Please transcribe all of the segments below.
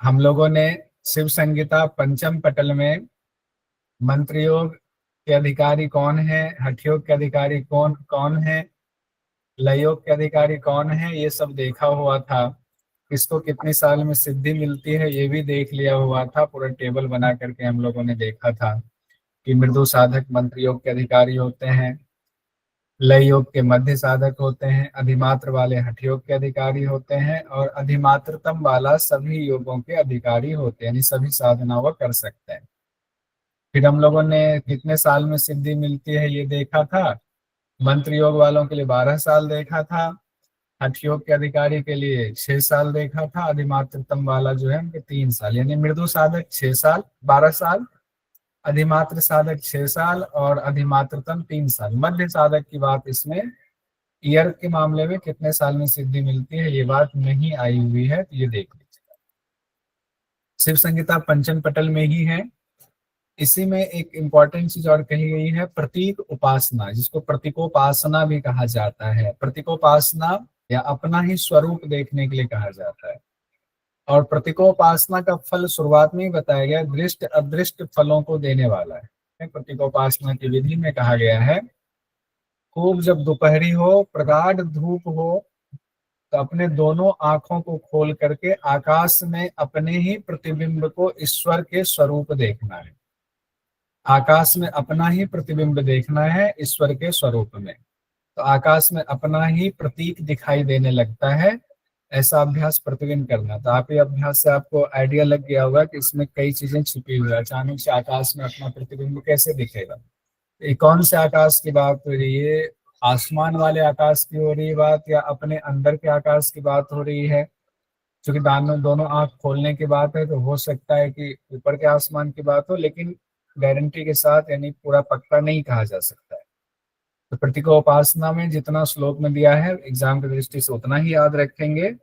हम लोगों ने शिव संहिता पंचम पटल में मंत्र योग के अधिकारी कौन है, हठ योग के अधिकारी कौन कौन है, लय योग के अधिकारी कौन है, ये सब देखा हुआ था। किसको कितनी साल में सिद्धि मिलती है ये भी देख लिया हुआ था। पूरा टेबल बना करके हम लोगों ने देखा था कि मृदु साधक मंत्र योग के अधिकारी होते हैं, लय योग के मध्य साधक होते हैं, अधिमात्र वाले हठ योग के अधिकारी होते हैं, और अधिमात्रतम वाला सभी योगों के अधिकारी होते हैं, यानी सभी साधना वो कर सकते हैं। फिर हम लोगों ने कितने साल में सिद्धि मिलती है ये देखा था। मंत्र योग वालों के लिए 12 साल देखा था, हठ योग के अधिकारी के लिए 6 साल देखा था, अधिमात्रतम वाला जो है उनके 3 साल, यानी मृदु साधक 6 साल 12 साल, अधिमात्र साधक 6 साल और अधिमात्रतम 3 साल। मध्य साधक की बात इसमें ईयर के मामले में कितने साल में सिद्धि मिलती है ये बात नहीं आई हुई है, तो ये देख लीजिए। शिव संहिता पंचम पटल में ही है। इसी में एक इंपॉर्टेंट चीज और कही गई है, प्रतीक उपासना, जिसको प्रतीकोपासना भी कहा जाता है। प्रतीकोपासना या अपना ही स्वरूप देखने के लिए कहा जाता है। और प्रतीकोपासना का फल शुरुआत में ही बताया गया, दृष्ट अदृष्ट फलों को देने वाला है। प्रतीकोपासना की विधि में कहा गया है, खूब जब दोपहरी हो, प्रगाढ़ धूप हो, तो अपने दोनों आंखों को खोल करके आकाश में अपने ही प्रतिबिंब को ईश्वर के स्वरूप देखना है। आकाश में अपना ही प्रतिबिंब देखना है ईश्वर के स्वरूप में। तो आकाश में अपना ही प्रतीक दिखाई देने लगता है, ऐसा अभ्यास प्रतिदिन करना। तो आप ये अभ्यास से आपको आइडिया लग गया होगा कि इसमें कई चीजें छिपी हुई है। अचानक से आकाश में अपना प्रतिबिंब कैसे दिखेगा? ये कौन से आकाश की बात हो रही है? आसमान वाले आकाश की हो रही है बात, या अपने अंदर के आकाश की बात हो रही है? क्योंकि दोनों आंख खोलने की बात है, तो हो सकता है कि ऊपर के आसमान की बात हो, लेकिन गारंटी के साथ यानी पूरा पक्का नहीं कहा जा सकता है। तो प्रतीकोपासना में जितना श्लोक में दिया है एग्जाम की दृष्टि से उतना ही याद रखेंगे,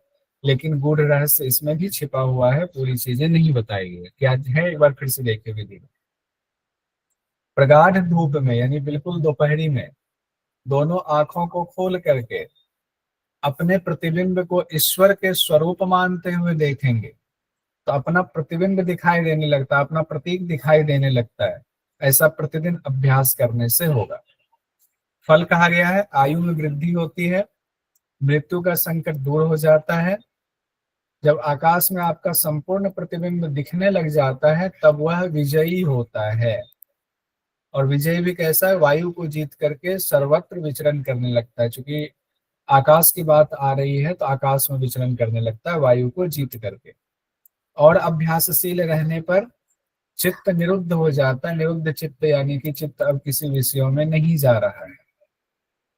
लेकिन गूढ़ रहस्य इसमें भी छिपा हुआ है, पूरी चीजें नहीं बताई गई। क्या है एक बार फिर से देखिए विधि। प्रगाढ़ धूप में यानी बिल्कुल दोपहरी में दोनों आंखों को खोल करके अपने प्रतिबिंब को ईश्वर के स्वरूप मानते हुए देखेंगे, तो अपना प्रतिबिंब दिखाई देने लगता है, अपना प्रतीक दिखाई देने लगता है। ऐसा प्रतिदिन अभ्यास करने से होगा। फल कहा गया है, आयु में वृद्धि होती है, मृत्यु का संकट दूर हो जाता है। जब आकाश में आपका संपूर्ण प्रतिबिंब दिखने लग जाता है तब वह विजयी होता है। और विजयी भी कैसा है? वायु को जीत करके सर्वत्र विचरण करने लगता है। चूंकि आकाश की बात आ रही है तो आकाश में विचरण करने लगता है वायु को जीत करके। और अभ्यासशील रहने पर चित्त निरुद्ध हो जाता है। निरुद्ध चित्त यानी कि चित्त अब किसी विषयों में नहीं जा रहा है।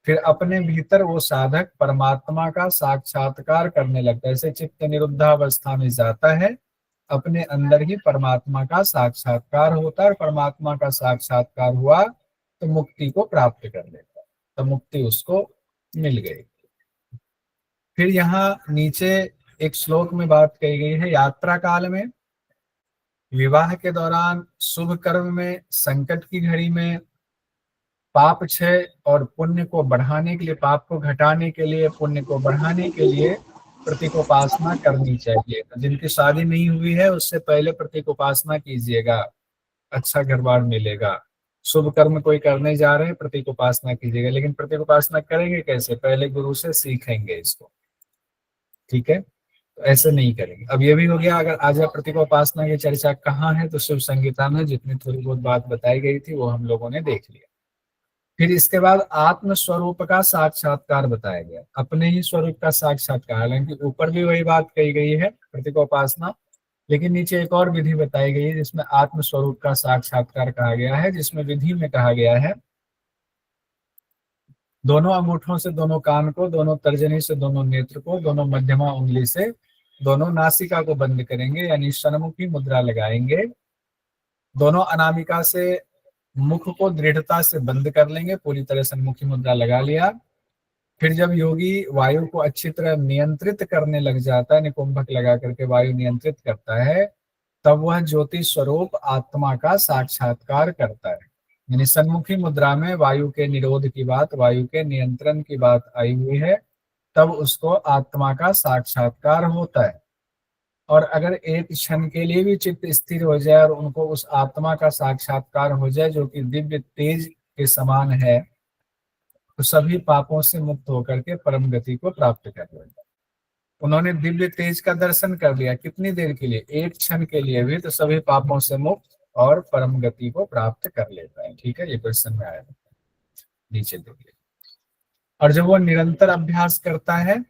फिर अपने भीतर वो साधक परमात्मा का साक्षात्कार करने लगता है। जैसे चित्त निरुद्धावस्था में जाता है, अपने अंदर ही परमात्मा का साक्षात्कार होता है, और परमात्मा का साक्षात्कार हुआ तो मुक्ति को प्राप्त कर लेता है। तो मुक्ति उसको मिल गई। फिर यहाँ नीचे एक श्लोक में बात कही गई है, यात्रा काल में, विवाह के दौरान, शुभ कर्म में, संकट की घड़ी में, पाप क्षय और पुण्य को बढ़ाने के लिए, पाप को घटाने के लिए, पुण्य को बढ़ाने के लिए प्रतीकोपासना करनी चाहिए। जिनकी शादी नहीं हुई है उससे पहले प्रतीकोपासना कीजिएगा, अच्छा घर बार मिलेगा। शुभ कर्म कोई करने जा रहे हैं, प्रतीकोपासना कीजिएगा। लेकिन प्रतीकोपासना करेंगे कैसे? पहले गुरु से सीखेंगे इसको, ठीक है? तो ऐसे नहीं करेंगे। अब ये भी हो गया। अगर आज प्रतीकोपासना की चर्चा कहाँ है, तो शिव संहिता में जितनी थोड़ी बहुत बात बताई गई थी वो हम लोगों ने देख लिया। फिर इसके बाद आत्म स्वरूप का साक्षात्कार बताया गया, अपने ही स्वरूप का साक्षात्कार। हालांकि ऊपर भी वही बात कही गई है प्रतीकोपासना, लेकिन नीचे एक और विधि बताई गई है जिसमें आत्म स्वरूप का साक्षात्कार कहा गया है। जिसमें विधि में कहा गया है, दोनों अंगूठों से दोनों कान को, दोनों तर्जनी से दोनों नेत्र को, दोनों मध्यमा उंगली से दोनों नासिका को बंद करेंगे, यानी सन्मुखी मुद्रा लगाएंगे। दोनों अनामिका से मुख को दृढ़ता से बंद कर लेंगे, पूरी तरह सन्मुखी मुद्रा लगा लिया। फिर जब योगी वायु को अच्छी तरह नियंत्रित करने लग जाता है, निकुंभक लगा करके वायु नियंत्रित करता है, तब वह ज्योति स्वरूप आत्मा का साक्षात्कार करता है। यानी सन्मुखी मुद्रा में वायु के निरोध की बात, वायु के नियंत्रण की बात आई हुई है, तब उसको आत्मा का साक्षात्कार होता है। और अगर एक क्षण के लिए भी चित्त स्थिर हो जाए और उनको उस आत्मा का साक्षात्कार हो जाए जो कि दिव्य तेज के समान है, तो सभी पापों से मुक्त होकर के परम गति को प्राप्त कर लेगा। उन्होंने दिव्य तेज का दर्शन कर लिया, कितनी देर के लिए, एक क्षण के लिए भी, तो सभी पापों से मुक्त और परम गति को प्राप्त कर लेता है। ठीक है, ये क्वेश्चन में आया, नीचे देखिए। और जब वो निरंतर अभ्यास करता है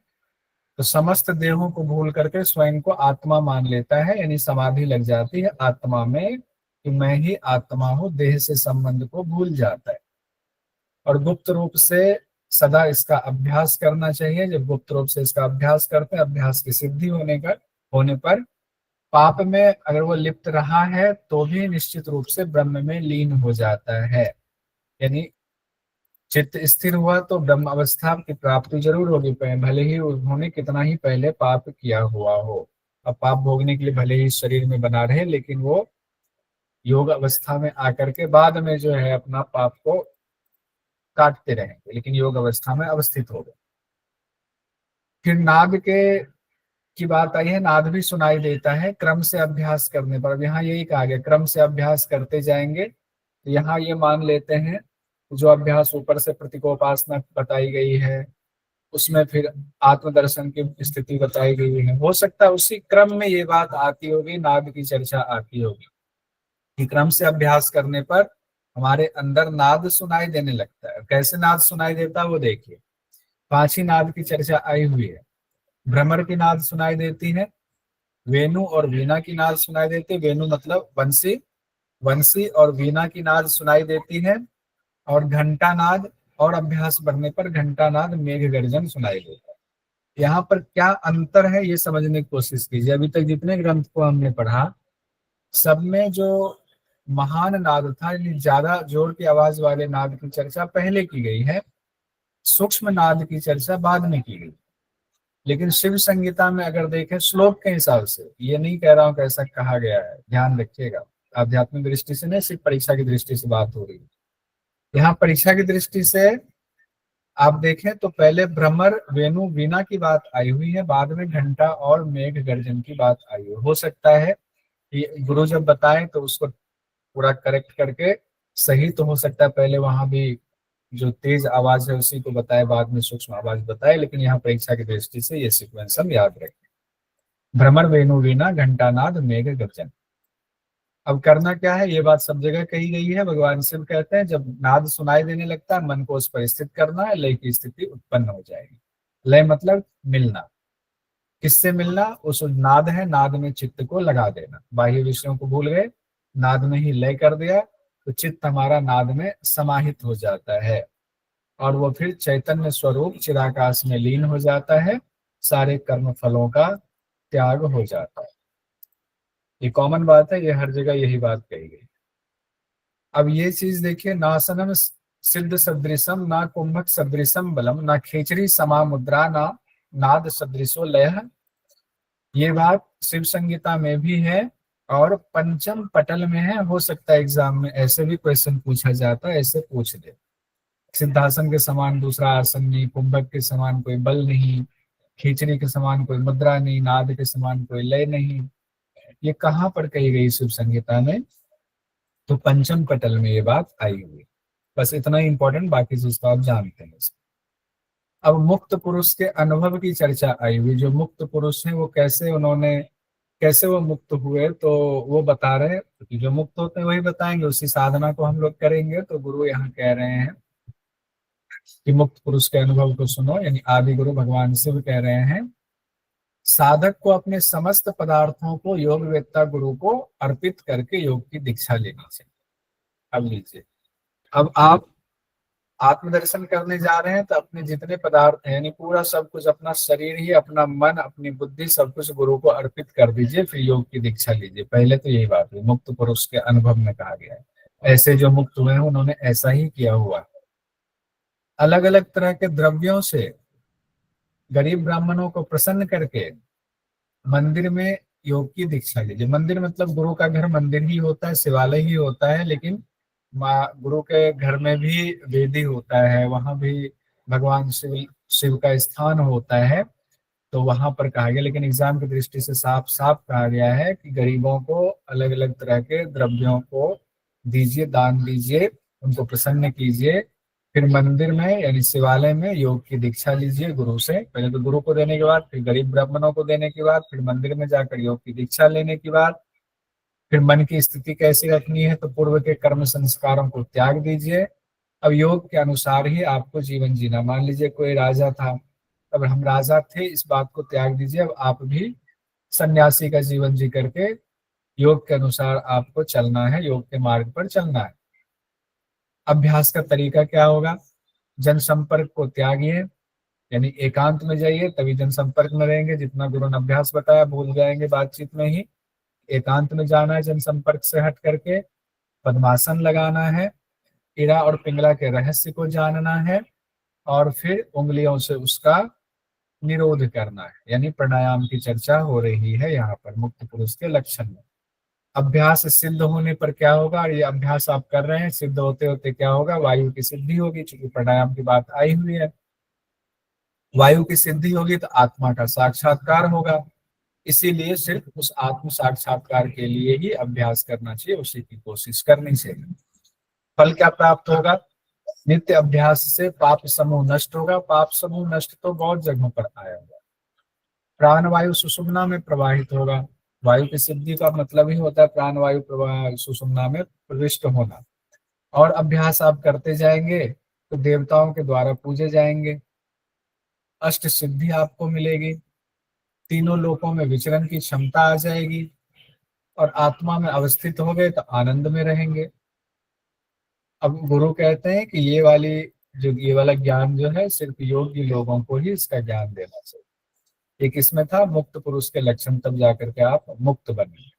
तो समस्त देहों को भूल करके स्वयं को आत्मा मान लेता है, यानी समाधि लग जाती है आत्मा में कि मैं ही आत्मा हूं, देह से संबंध को भूल जाता है। और गुप्त रूप से सदा इसका अभ्यास करना चाहिए। जब गुप्त रूप से इसका अभ्यास करते हैं, अभ्यास की सिद्धि होने पर पाप में अगर वो लिप्त रहा है तो भी निश्चित रूप से ब्रह्म में लीन हो जाता है। यानी चित्त स्थिर हुआ तो ब्रह्म अवस्था की प्राप्ति जरूर होगी, भले ही उन्होंने कितना ही पहले पाप किया हुआ हो। अब पाप भोगने के लिए भले ही शरीर में बना रहे, लेकिन वो योग अवस्था में आकर के बाद में जो है अपना पाप को काटते रहेंगे, लेकिन योग अवस्था में अवस्थित हो गए। फिर नाद की बात आई है, नाद भी सुनाई देता है क्रम से अभ्यास करने पर। अब यहाँ यही कहा गया, क्रम से अभ्यास करते जाएंगे। तो यहाँ ये मान लेते हैं जो अभ्यास ऊपर से प्रतीकोपासना बताई गई है, उसमें फिर आत्मदर्शन की स्थिति बताई गई है, हो सकता है उसी क्रम में ये बात आती होगी, नाद की चर्चा आती होगी कि क्रम से अभ्यास करने पर हमारे अंदर नाद सुनाई देने लगता है। कैसे नाद सुनाई देता है वो देखिए। पांच ही नाद की चर्चा आई हुई है। भ्रमर की नाद सुनाई देती है, वेणु और वीणा की नाद सुनाई देती है, वेणु मतलब बंसी, बंसी और वीणा की नाद सुनाई देती है, और घंटा नाद, और अभ्यास बढ़ने पर घंटा नाद, मेघ गर्जन सुनाई देता है। यहाँ पर क्या अंतर है ये समझने की कोशिश कीजिए। अभी तक जितने ग्रंथ को हमने पढ़ा सब में जो महान नाद था, यानी ज्यादा जोर की आवाज वाले नाद की चर्चा पहले की गई है, सूक्ष्म नाद की चर्चा बाद में की गई। लेकिन शिव संगीता में अगर देखें श्लोक के हिसाब से, ये नहीं कह रहा हूं कैसा कहा गया है, ध्यान रखिएगा, आध्यात्मिक दृष्टि से नहीं, सिर्फ परीक्षा की दृष्टि से बात हो रही है। यहाँ परीक्षा की दृष्टि से आप देखें तो पहले भ्रमर, वेणु, वीणा की बात आई हुई है, बाद में घंटा और मेघ गर्जन की बात आई हुई। हो सकता है कि गुरु जब बताए तो उसको पूरा करेक्ट करके, सही तो हो सकता है पहले वहां भी जो तेज आवाज है उसी को बताए, बाद में सूक्ष्म आवाज बताए, लेकिन यहाँ परीक्षा की दृष्टि से ये सीक्वेंस हम याद रखें। भ्रमर, वेणु, वीणा, घंटानाद, मेघ गर्जन। अब करना क्या है, ये बात सब जगह कही गई है। भगवान शिव कहते हैं जब नाद सुनाई देने लगता है मन को उस पर स्थित करना है, लय की स्थिति उत्पन्न हो जाएगी। लय मतलब मिलना, किससे मिलना, उस नाद है, नाद में चित्त को लगा देना। बाह्य विषयों को भूल गए, नाद में ही लय कर दिया तो चित्त हमारा नाद में समाहित हो जाता है, और वो फिर चैतन्य स्वरूप चिराकाश में लीन हो जाता है, सारे कर्म फलों का त्याग हो जाता है। ये कॉमन बात है, ये हर जगह यही बात कही गई। अब ये चीज देखिए, नासनम सिद्ध सदृशम, ना कुंभक सदृशम बलम, ना खेचरी समा मुद्रा, ना नाद सदृशो लय। ये बात शिव संगीता में भी है और पंचम पटल में है। हो सकता है एग्जाम में ऐसे भी क्वेश्चन पूछा जाता है, ऐसे पूछ दे। सिद्धासन के समान दूसरा आसन नहीं, कुंभक के समान कोई बल नहीं, खींचने के समान कोई मुद्रा नहीं, नाद के समान कोई लय नहीं। ये कहाँ पर कही गई शिव संगीता में, तो पंचम पटल में ये बात आई हुई। बस इतना ही इंपॉर्टेंट, बाकी चीज तो आप जानते हैं। अब मुक्त पुरुष के अनुभव की चर्चा आई हुई। जो मुक्त पुरुष है वो कैसे वो मुक्त हुए, तो वो बता रहे हैं कि जो मुक्त होते हैं वही बताएंगे, उसी साधना को हम लोग करेंगे। तो गुरु यहाँ कह रहे हैं कि मुक्त पुरुष के अनुभव को सुनो, यानी आदि गुरु भगवान शिव कह रहे हैं साधक को अपने समस्त पदार्थों को योग वेत्ता गुरु को अर्पित करके योग की दीक्षा लेनी चाहिए। अब लीजिए, अब आप आत्मदर्शन करने जा रहे हैं तो अपने जितने पदार्थ हैं, यानी पूरा सब कुछ, अपना शरीर ही, अपना मन, अपनी बुद्धि, सब कुछ गुरु को अर्पित कर दीजिए, फिर योग की दीक्षा लीजिए। पहले तो यही बात हुई, मुक्त पुरुष के अनुभव में कहा गया है। ऐसे जो मुक्त हुए हैं उन्होंने ऐसा ही किया हुआ है। अलग अलग तरह के द्रव्यों से गरीब ब्राह्मणों को प्रसन्न करके मंदिर में योग की दीक्षा लीजिए। मंदिर मतलब गुरु का घर मंदिर ही होता है, शिवालय ही होता है, लेकिन माँ गुरु के घर में भी वेदी होता है, वहां भी भगवान शिव का स्थान होता है। तो वहां पर कहा गया, लेकिन एग्जाम की दृष्टि से साफ साफ कहा गया है कि गरीबों को अलग अलग तरह के द्रव्यों को दीजिए, दान दीजिए, उनको प्रसन्न कीजिए, फिर मंदिर में यानी शिवालय में योग की दीक्षा लीजिए गुरु से। पहले तो गुरु को देने के बाद, फिर गरीब ब्राह्मणों को देने के बाद, फिर मंदिर में जाकर योग की दीक्षा लेने के बाद, फिर मन की स्थिति कैसी रखनी है, तो पूर्व के कर्म संस्कारों को त्याग दीजिए। अब योग के अनुसार ही आपको जीवन जीना। मान लीजिए कोई राजा था, अब हम राजा थे, इस बात को त्याग दीजिए। अब आप भी सन्यासी का जीवन जी करके योग के अनुसार आपको चलना है, योग के मार्ग पर चलना है। अभ्यास का तरीका क्या होगा? जनसंपर्क को त्यागिए, यानी एकांत में जाइए, तभी जनसंपर्क में रहेंगे। जितना गुरु ने अभ्यास बताया भूल जाएंगे बातचीत में ही। एकांत में जाना है, जनसंपर्क से हट करके पद्मासन लगाना है, इरा और पिंगला के रहस्य को जानना है, और फिर उंगलियों से उसका निरोध करना है। यानी प्राणायाम की चर्चा हो रही है यहाँ पर मुक्त पुरुष के लक्षण में। अभ्यास सिद्ध होने पर क्या होगा? और ये अभ्यास आप कर रहे हैं, सिद्ध होते होते क्या होगा? वायु की सिद्धि होगी, चूंकि प्राणायाम की बात आई हुई है। वायु की सिद्धि होगी तो आत्मा का साक्षात्कार होगा। इसीलिए सिर्फ उस आत्म साक्षात्कार के लिए ही अभ्यास करना चाहिए, उसी की कोशिश करनी चाहिए। फल क्या प्राप्त होगा? नित्य अभ्यास से पाप समूह नष्ट होगा। पाप समूह नष्ट तो बहुत जगहों पर आया होगा। प्राण वायु सुषुम्ना में प्रवाहित होगा। वायु की सिद्धि का मतलब ही होता है प्राण वायु सुषुम्ना में प्रविष्ट होना। और अभ्यास आप करते जाएंगे तो देवताओं के द्वारा पूजे जाएंगे, अष्ट सिद्धि आपको मिलेगी, तीनों लोकों में विचरण की क्षमता आ जाएगी, और आत्मा में अवस्थित हो गए तो आनंद में रहेंगे। अब गुरु कहते हैं कि ये वाला ज्ञान जो है सिर्फ योगी लोगों को ही इसका ज्ञान देना चाहिए। एक इसमें था मुक्त पुरुष के लक्षण, तब जाकर के आप मुक्त बनेंगे।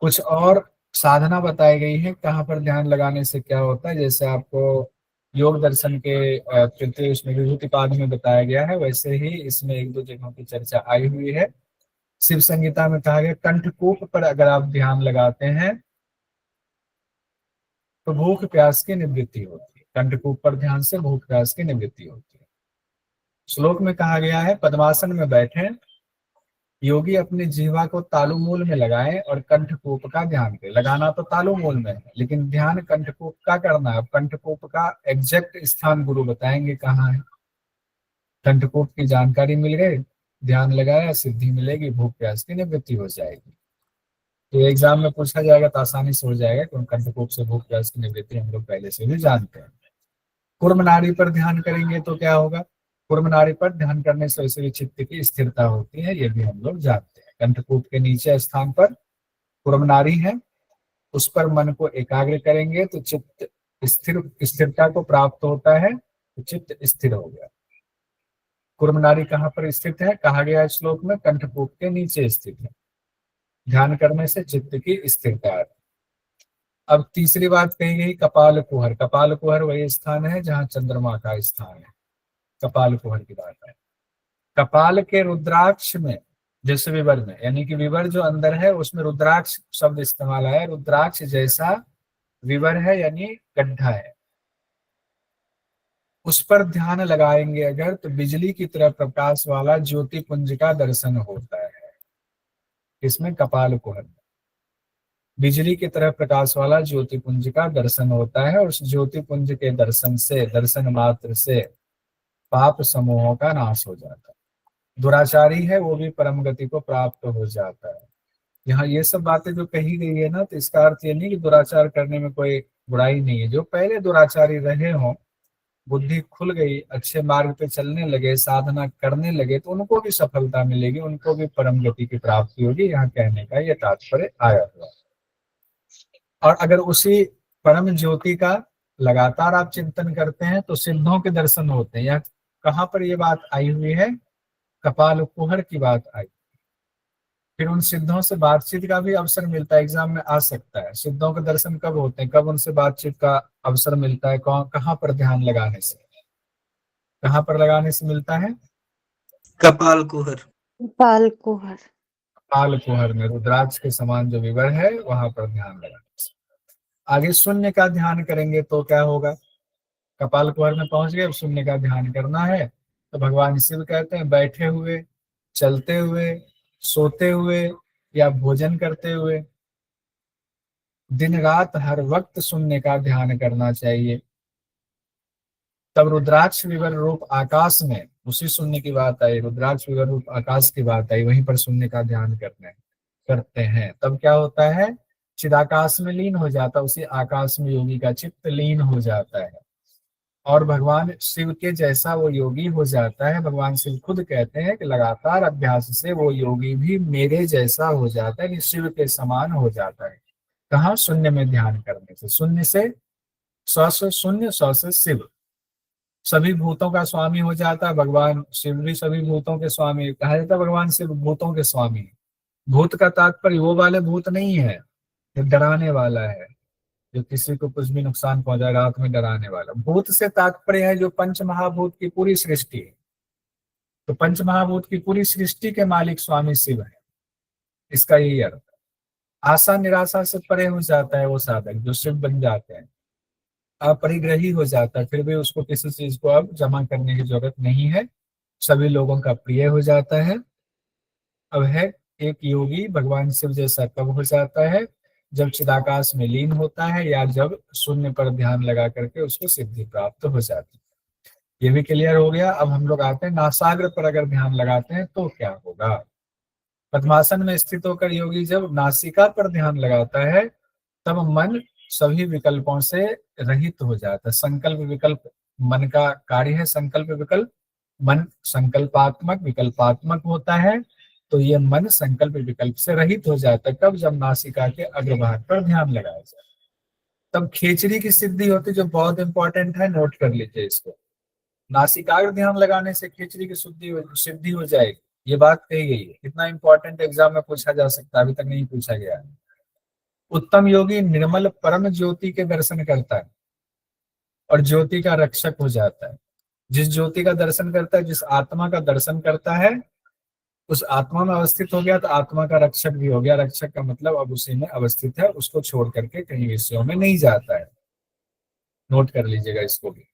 कुछ और साधना बताई गई है कहाँ पर ध्यान लगाने से क्या होता है। जैसे आपको योग दर्शन के तृतीय उसमें विभूतिपाद में बताया गया है, वैसे ही इसमें एक दो जगहों की चर्चा आई हुई है। शिव संहिता में कहा गया कंठकूप पर अगर आप ध्यान लगाते हैं तो भूख प्यास की निवृत्ति होती है। कंठकूप पर ध्यान से भूख प्यास की निवृत्ति होती है। श्लोक में कहा गया है पद्मासन में बैठे योगी अपनी जिह्वा को तालु मूल में लगाएं और कंठकूप का ध्यान करें। लगाना तो तालु मूल में है, लेकिन ध्यान कंठकूप का करना है। अब कंठकूप का एग्जैक्ट स्थान गुरु बताएंगे कहाँ है। कंठकूप की जानकारी मिल गई, ध्यान लगाया, सिद्धि मिलेगी, भूख प्यास की निवृत्ति हो जाएगी। तो एग्जाम में पूछा जाएगा तो आसानी से हो जाएगा, क्योंकि कंठकूप से भूख प्यास की निवृत्ति हम लोग पहले से भी जानते हैं। कूर्म नाड़ी पर ध्यान करेंगे तो क्या होगा? कूर्म नाड़ी पर ध्यान करने से वैसे भी चित्त की स्थिरता होती है, ये भी हम लोग जानते हैं। कंठकूप के नीचे स्थान पर कूर्म नाड़ी है, उस पर मन को एकाग्र करेंगे तो चित्त स्थिरता को प्राप्त होता है, तो चित्त स्थिर हो गया। कूर्म नाड़ी कहाँ पर स्थित है? कहा गया श्लोक में कंठकूप के नीचे स्थित है। ध्यान करने से चित्त की स्थिरता है। अब तीसरी बात कही गई कपाल कुहर। कपाल कुहर वही स्थान है जहाँ चंद्रमा का स्थान है। कपाल कुहर की बात है। कपाल के रुद्राक्ष में, जैसे विवर में, यानी कि विवर जो अंदर है उसमें रुद्राक्ष शब्द इस्तेमाल आया। रुद्राक्ष जैसा विवर है, यानी गड्ढा है, उस पर ध्यान लगाएंगे अगर तो बिजली की तरह प्रकाश वाला ज्योति पुंज का दर्शन होता है। इसमें कपाल कुहर में बिजली की तरह प्रकाश वाला ज्योति पुंज का दर्शन होता है, और उस ज्योति पुंज के दर्शन मात्र से पाप समूहों का नाश हो जाता है। दुराचारी है वो भी परम गति को प्राप्त हो जाता है। यहाँ ये सब बातें जो कही गई है ना, तो इसका अर्थ ये नहीं कि दुराचार करने में कोई बुराई नहीं है। जो पहले दुराचारी रहे हों, बुद्धि खुल गई, अच्छे मार्ग पे चलने लगे, साधना करने लगे, तो उनको भी सफलता मिलेगी, उनको भी परम गति की प्राप्ति होगी। यहाँ कहने का ये तात्पर्य आया हुआ। और अगर उसी परम ज्योति का लगातार आप चिंतन करते हैं तो सिद्धों के दर्शन होते हैं। यहाँ कहाँ पर ये बात आई हुई है? कपाल कुहर की बात आई। फिर उन सिद्धों से बातचीत का भी अवसर मिलता है, एग्जाम में आ सकता है। सिद्धों के दर्शन कब होते हैं, कब उनसे बातचीत का अवसर मिलता है? कहाँ पर ध्यान लगाने से, कहाँ पर लगाने से मिलता है? कपाल कुहर। कपाल कुहर। कपाल कुहर में रुद्राक्ष के समान जो विवर है वहां पर ध्यान लगाने से। आगे शून्य का ध्यान करेंगे तो क्या होगा? कपाल कुहर में पहुंच गए, शून्य का ध्यान करना है तो भगवान शिव कहते हैं बैठे हुए चलते हुए, सोते हुए या भोजन करते हुए। दिन रात हर वक्त शून्य का ध्यान करना चाहिए। तब रुद्राक्ष विवर रूप आकाश में, उसी शून्य की बात आई, रुद्राक्ष विवर रूप आकाश की बात आई, वहीं पर शून्य का ध्यान करते हैं। तब क्या होता है, चिदाकाश में लीन हो जाता है, उसी आकाश में योगी का चित्त लीन हो जाता है और भगवान शिव के जैसा वो योगी हो जाता है। भगवान शिव खुद कहते हैं कि लगातार अभ्यास से वो योगी भी मेरे जैसा हो जाता है, कि शिव के समान हो जाता है। कहाँ, शून्य में ध्यान करने से। शून्य से सौ से शून्य, सौ से शिव, सभी भूतों का स्वामी हो जाता है। भगवान शिव भी सभी भूतों के स्वामी, कहा जाता है भगवान शिव भूतों के स्वामी। भूत का तात्पर्य वो वाले भूत नहीं है जो डराने वाला है, जो किसी को कुछ भी नुकसान पहुंचाए, रात में डराने वाला। भूत से तात्पर्य है जो पंच महाभूत की पूरी सृष्टि है। तो पंच महाभूत की पूरी सृष्टि के मालिक स्वामी शिव है, इसका यही अर्थ है। आशा निराशा से परे हो जाता है वो साधक जो शिव बन जाते हैं, अपरिग्रही हो जाता है, फिर भी उसको किसी चीज को अब जमा करने की जरूरत नहीं है, सभी लोगों का प्रिय हो जाता है। अब है, एक योगी भगवान शिव जैसा कब हो जाता है, जब चिदाकाश में लीन होता है या जब शून्य पर ध्यान लगा करके उसको सिद्धि प्राप्त हो जाती है। ये भी क्लियर हो गया। अब हम लोग आते हैं नासाग्र पर अगर ध्यान लगाते हैं तो क्या होगा। पद्मासन में स्थित होकर योगी जब नासिका पर ध्यान लगाता है तब मन सभी विकल्पों से रहित हो जाता है। संकल्प विकल्प मन का कार्य है, संकल्प विकल्प, मन संकल्पात्मक विकल्पात्मक होता है, तो ये मन संकल्प विकल्प से रहित हो जाता है। कब, जब नासिका के अग्रभाग पर ध्यान लगाया जाए तब खेचरी की सिद्धि होती है, जो बहुत इंपॉर्टेंट है, नोट कर लीजिए इसको। नासिकाग्र ध्यान लगाने से खिचड़ी की सिद्धि हो जाएगी, ये बात कही गई है। कितना इंपॉर्टेंट, एग्जाम में पूछा जा सकता है, अभी तक नहीं पूछा गया है। उत्तम योगी निर्मल परम ज्योति के दर्शन करता है और ज्योति का रक्षक हो जाता है। जिस ज्योति का दर्शन करता है, जिस आत्मा का दर्शन करता है, उस आत्मा में अवस्थित हो गया तो आत्मा का रक्षक भी हो गया। रक्षक का मतलब अब उसी में अवस्थित है, उसको छोड़ करके कहीं विषयों में नहीं जाता है। नोट कर लीजिएगा इसको भी।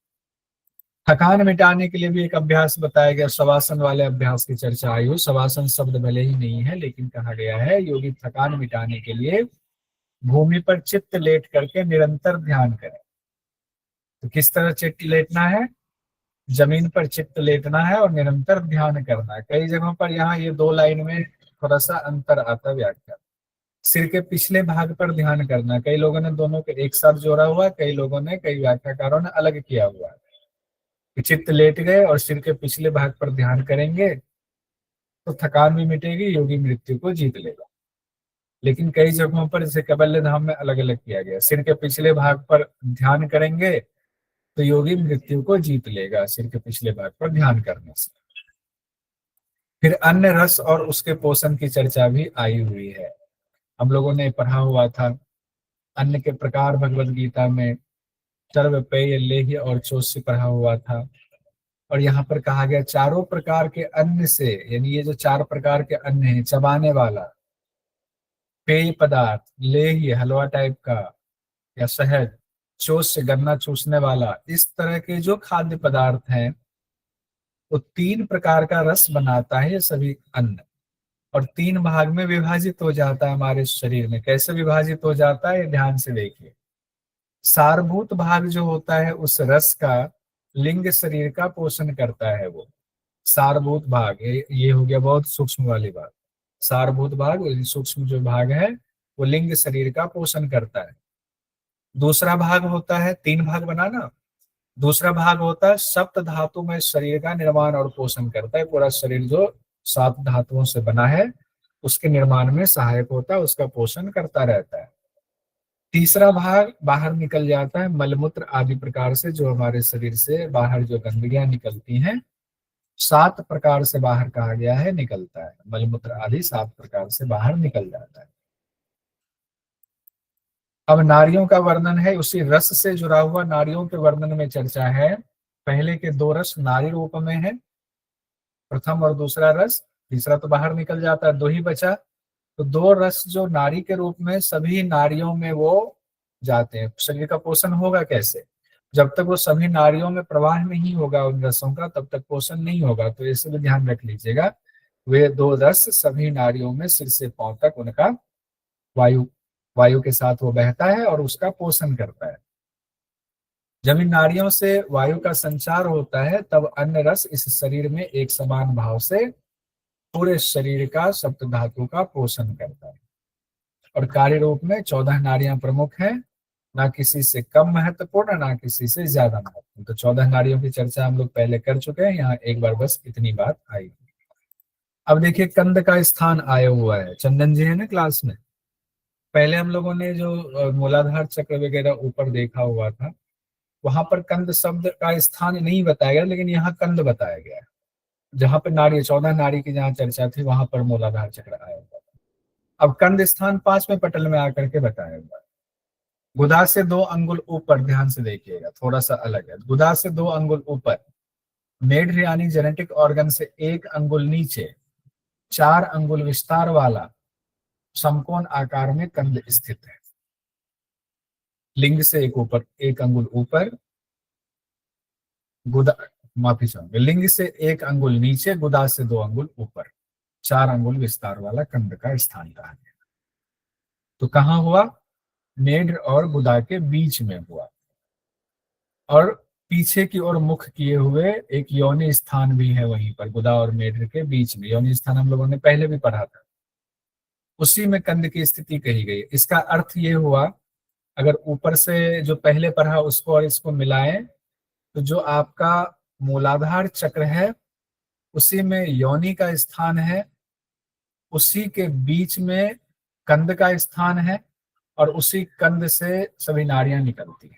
थकान मिटाने के लिए भी एक अभ्यास बताया गया, शवासन वाले अभ्यास की चर्चा आई हो। शवासन शब्द भले ही नहीं है, लेकिन कहा गया है योगी थकान मिटाने के लिए भूमि पर चित्त लेट करके निरंतर ध्यान करें। तो किस तरह चित्त लेटना है, जमीन पर चित्त लेटना है और निरंतर ध्यान करना है। कई जगहों पर यहाँ ये दो लाइन में थोड़ा सा अंतर आता है व्याख्या। सिर के पिछले भाग पर ध्यान करना, कई लोगों ने दोनों के एक साथ जोड़ा हुआ है, कई लोगों ने, कई व्याख्याकारों ने अलग किया हुआ है। चित्त लेट गए और सिर के पिछले भाग पर ध्यान करेंगे तो थकान भी मिटेगी, योगी मृत्यु को जीत लेगा। लेकिन कई जगहों पर, जैसे कैबल्य धाम में अलग अलग किया गया, सिर के पिछले भाग पर ध्यान करेंगे तो योगी मृत्यु को जीत लेगा सिर के पिछले भाग पर ध्यान करने से। फिर अन्य रस और उसके पोषण की चर्चा भी आई हुई है, हम लोगों ने पढ़ा हुआ था। अन्न के प्रकार भगवद गीता में सर्व पेय लेह्य और चोष्य पढ़ा हुआ था। और यहाँ पर कहा गया चारों प्रकार के अन्न से, यानी ये जो चार प्रकार के अन्न है, चबाने वाला, पेय पदार्थ, लेह्य हलवा टाइप का या शहद, चोष्य गन्ना चूसने वाला, इस तरह के जो खाद्य पदार्थ हैं वो तीन प्रकार का रस बनाता है ये सभी अन्न, और तीन भाग में विभाजित हो जाता है हमारे शरीर में। कैसे विभाजित हो जाता है, ये ध्यान से देखिए। सारभूत भाग जो होता है उस रस का लिंग शरीर का पोषण करता है। वो सारभूत भाग, ये हो गया बहुत सूक्ष्म वाली बात। सारभूत भाग, सूक्ष्म जो भाग है वो लिंग शरीर का पोषण करता है। दूसरा भाग होता है, तीन भाग बनाना, दूसरा भाग होता है सप्त धातु में शरीर का निर्माण और पोषण करता है। पूरा शरीर जो 7 धातुओं से बना है उसके निर्माण में सहायक होता है, उसका पोषण करता रहता है। तीसरा भाग बाहर निकल जाता है मलमूत्र आदि प्रकार से, जो हमारे शरीर से बाहर जो गंदगियां निकलती हैं, 7 प्रकार से बाहर कहा गया है निकलता है, मलमूत्र आदि 7 प्रकार से बाहर निकल जाता है। अब नारियों का वर्णन है, उसी रस से जुड़ा हुआ नारियों के वर्णन में चर्चा है। पहले के 2 रस नारी रूप में है, प्रथम और दूसरा रस, तीसरा तो बाहर निकल जाता है, 2 ही बचा। तो 2 रस जो नारी के रूप में सभी नारियों में वो जाते हैं। शरीर का पोषण होगा कैसे, जब तक वो सभी नारियों में प्रवाह नहीं होगा उन रसों का, तब तक पोषण नहीं होगा। तो इसे भी ध्यान रख लीजिएगा, वे दो रस सभी नारियों में सिर से पांव तक उनका वायु वायु के साथ वो बहता है और उसका पोषण करता है। जब इन नाड़ियों से वायु का संचार होता है तब अन्य रस इस शरीर में एक समान भाव से पूरे शरीर का सप्त धातु का पोषण करता है। और कार्य रूप में 14 नाड़ियां प्रमुख हैं, ना किसी से कम महत्वपूर्ण ना किसी से ज्यादा महत्वपूर्ण। तो 14 नाड़ियों की चर्चा हम लोग पहले कर चुके हैं, यहाँ एक बार बस इतनी बात आई। अब देखिए कंद का स्थान आया हुआ है, चंदन जी है ना क्लास में। पहले हम लोगों ने जो मूलाधार चक्र वगैरह ऊपर देखा हुआ था, वहां पर कंद शब्द का स्थान नहीं बताया गया, लेकिन यहाँ कंद बताया गया है। जहां पर नाड़ी 14 नाड़ी की जहाँ चर्चा थी वहां पर मूलाधार चक्र आया हुआ था। अब कंद स्थान 5वें पटल में आकर के बताया हुआ है। गुदा से 2 अंगुल ऊपर, ध्यान से देखिएगा थोड़ा सा अलग है। गुदा से 2 अंगुल ऊपर, मेढ यानी जेनेटिक ऑर्गन से 1 अंगुल नीचे, 4 अंगुल विस्तार वाला समकोण आकार में कंद स्थित है। लिंग से 1 अंगुल ऊपर, गुदा माफी चाहूंगा, लिंग से 1 अंगुल नीचे, गुदा से 2 अंगुल ऊपर, 4 अंगुल विस्तार वाला कंद का स्थान कहा गया। तो कहाँ हुआ? मेढ और गुदा के बीच में हुआ। और पीछे की ओर मुख किए हुए एक योनि स्थान भी है वहीं पर, गुदा और मेढ के बीच में योनि स्थान हम लोगों ने पहले भी पढ़ा था। उसी में कंद की स्थिति कही गई। इसका अर्थ ये हुआ, अगर ऊपर से जो पहले पढ़ा उसको और इसको मिलाएं तो जो आपका मूलाधार चक्र है उसी में योनि का स्थान है, उसी के बीच में कंद का स्थान है और उसी कंद से सभी नाड़ियां निकलती है।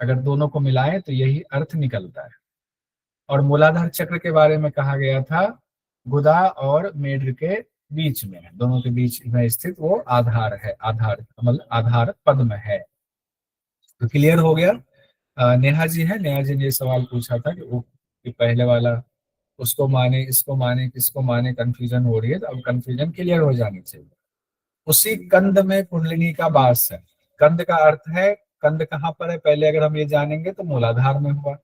अगर दोनों को मिलाएं तो यही अर्थ निकलता है। और मूलाधार चक्र के बारे में कहा गया था गुदा और मेढ के बीच में, दोनों के बीच में स्थित वो आधार है, आधार मतलब आधार पद्म है। तो क्लियर हो गया। नेहा जी है, नेहा जी ने ये सवाल पूछा था कि वो कि पहले वाला उसको माने इसको माने किसको माने, कंफ्यूजन हो रही है। तो अब कंफ्यूजन क्लियर हो जानी चाहिए। उसी कंद में कुंडलिनी का वास है। कंद का अर्थ है, कंद कहाँ पर है पहले अगर हम ये जानेंगे तो मूलाधार में हुआ,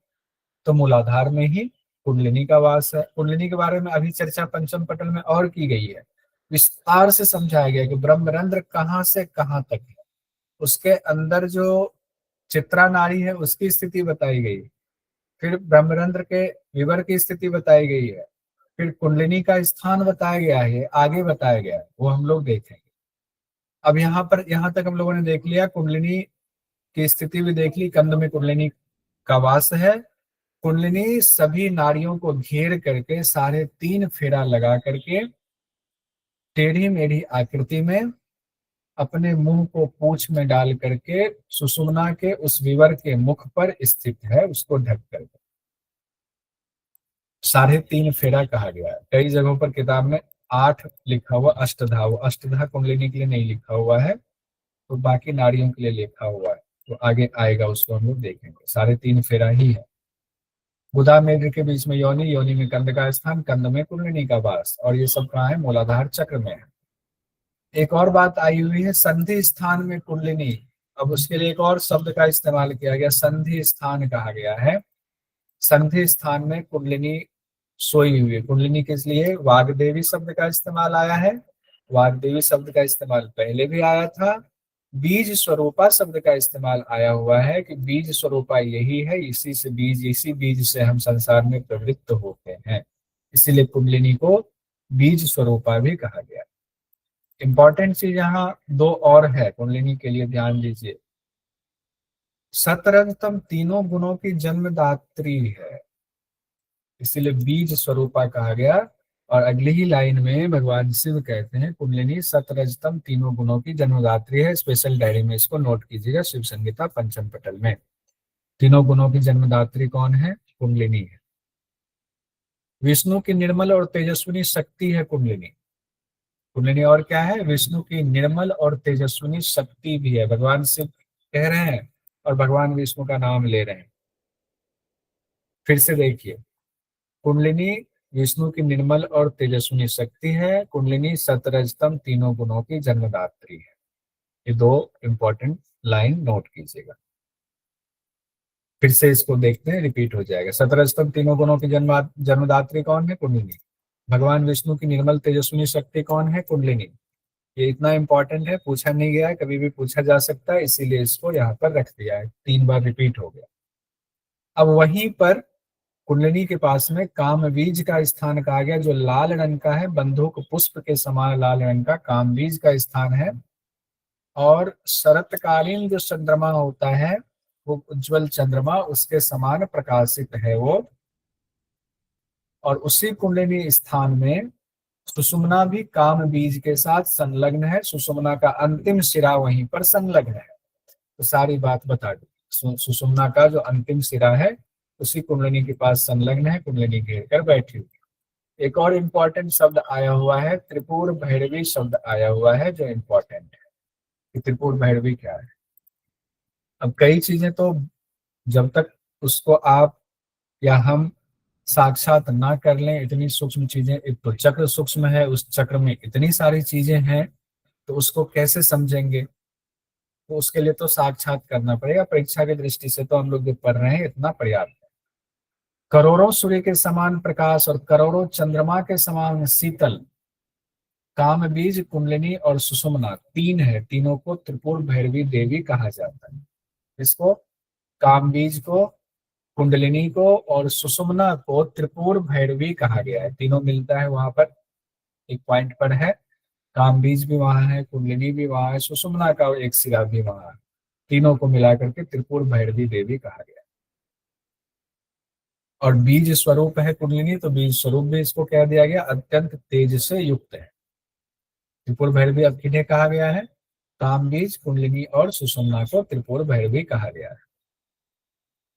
तो मूलाधार में ही कुंडलिनी का वास है। कुंडलिनी के बारे में अभी चर्चा पंचम पटल में और की गई है, विस्तार से समझाया गया कि ब्रह्मरंध्र कहाँ से कहाँ तक है, उसके अंदर जो चित्रा नाड़ी है उसकी स्थिति बताई गई, फिर ब्रह्मरंध्र के विवर की स्थिति बताई गई है, फिर कुंडलिनी का स्थान बताया गया है, आगे बताया गया है, वो हम लोग देखेंगे। अब यहाँ पर यहाँ तक हम लोगों ने देख लिया, कुंडलिनी की स्थिति भी देख ली, कंद में कुंडलिनी का वास है। कुंडलिनी सभी नाड़ियों को घेर करके 3.5 फेरा लगा करके टेढ़ी मेढ़ी आकृति में अपने मुंह को पूंछ में डाल करके सुषुम्ना के उस विवर के मुख पर स्थित है, उसको ढक करके 3.5 फेरा कहा गया है। कई जगहों पर किताब में 8 लिखा हुआ, अष्टधा, वो अष्टधा कुंडलिनी के लिए नहीं लिखा हुआ है, तो बाकी नाड़ियों के लिए लिखा हुआ है, तो आगे आएगा उसको हम लोग देखेंगे। 3.5 फेरा ही है। गुदा मेढ के बीच में योनि, योनि में कंद का स्थान, कंद में कुंडलिनी का वास, और ये सब कहाँ है? मूलाधार चक्र में है। एक और बात आई हुई है, संधि स्थान में कुंडलिनी। अब उसके लिए एक और शब्द का इस्तेमाल किया गया, संधि स्थान कहा गया है। संधि स्थान में कुंडलिनी सोई हुई है। कुंडलिनी किस लिए? वाग्देवी शब्द का इस्तेमाल आया है। वाग्देवी शब्द का इस्तेमाल पहले भी आया था। बीज स्वरूपा शब्द का इस्तेमाल आया हुआ है कि बीज स्वरूपा यही है, इसी से बीज, इसी बीज से हम संसार में प्रवृत्त होते हैं, इसीलिए कुंडलिनी को बीज स्वरूपा भी कहा गया। इंपॉर्टेंट चीज यहाँ 2 और है कुंडलिनी के लिए, ध्यान दीजिए। सतरजतम तीनों गुणों की जन्मदात्री है, इसीलिए बीज स्वरूपा कहा गया। और अगली ही लाइन में भगवान शिव कहते हैं कुंडलिनी सतरजतम तीनों गुणों की जन्मदात्री है। स्पेशल डायरी में इसको नोट कीजिएगा, शिव संहिता पंचम पटल में। तीनों गुणों की जन्मदात्री कौन है? कुंडलिनी है। विष्णु की निर्मल और तेजस्विनी शक्ति है कुंडलिनी। कुंडलिनी और क्या है? विष्णु की निर्मल और तेजस्विनी शक्ति भी है। भगवान शिव कह रहे हैं और भगवान विष्णु का नाम ले रहे हैं। फिर से देखिए, कुंडलिनी विष्णु की निर्मल और तेजस्विनी शक्ति है, कुंडलिनी सतरजतम तीनों गुणों की जन्मदात्री है। ये 2 इंपॉर्टेंट लाइन नोट कीजिएगा। फिर से इसको देखते हैं, रिपीट हो जाएगा। सतरजतम तीनों गुणों की जन्मदात्री कौन है? कुंडलिनी। भगवान विष्णु की निर्मल तेजस्विनी शक्ति कौन है? कुंडलिनी। ये इतना इंपॉर्टेंट है, पूछा नहीं गया है, कभी भी पूछा जा सकता है, इसीलिए इसको यहाँ पर रख दिया है, 3 बार रिपीट हो गया। अब वहीं पर कुंडलिनी के पास में काम बीज का स्थान कहा गया, जो लाल रंग का है, बंदूक पुष्प के समान लाल रंग का काम बीज का स्थान है। और शरतकालीन जो चंद्रमा होता है वो उज्जवल चंद्रमा, उसके समान प्रकाशित है वो। और उसी कुंडलिनी स्थान में सुषुम्ना भी काम बीज के साथ संलग्न है, सुषुम्ना का अंतिम सिरा वहीं पर संलग्न है। तो सारी बात बता दी, सुषुम्ना का जो अंतिम सिरा है उसी कुंडलिनी के पास संलग्न है, कुंडलिनी घेर कर बैठी हुई। एक और इम्पोर्टेंट शब्द आया हुआ है, त्रिपुर भैरवी शब्द आया हुआ है, जो इम्पोर्टेंट है कि त्रिपुर भैरवी क्या है। अब कई चीजें तो जब तक उसको आप या हम साक्षात ना कर लें, इतनी सूक्ष्म चीजें, एक तो चक्र सूक्ष्म है, उस चक्र में इतनी सारी चीजें हैं, तो उसको कैसे समझेंगे? तो उसके लिए तो साक्षात करना पड़ेगा। परीक्षा की दृष्टि से तो हम लोग जो पढ़ रहे हैं इतना पर्याप्त है। करोड़ों सूर्य के समान प्रकाश और करोड़ों चंद्रमा के समान शीतल काम बीज, कुंडलिनी और सुषुम्ना 3 है, तीनों को त्रिपुर भैरवी देवी कहा जाता है। इसको काम बीज को, कुंडलिनी को और सुषुम्ना को त्रिपुर भैरवी कहा गया है। तीनों मिलता है वहां पर, एक पॉइंट पर है। काम बीज भी वहां है, कुंडलिनी भी वहां है, सुषुम्ना का एक सिरा भी वहां है। तीनों को मिलाकर के त्रिपुर भैरवी देवी कहा गया। और बीज स्वरूप है कुंडलिनी, तो बीज स्वरूप भी इसको कह दिया गया, अत्यंत तेज से युक्त है। त्रिपुर भैरवी अब किन्हें कहा गया है? काम बीज, कुंडलिनी और सुषुम्ना को त्रिपुर भैरवी कहा गया है।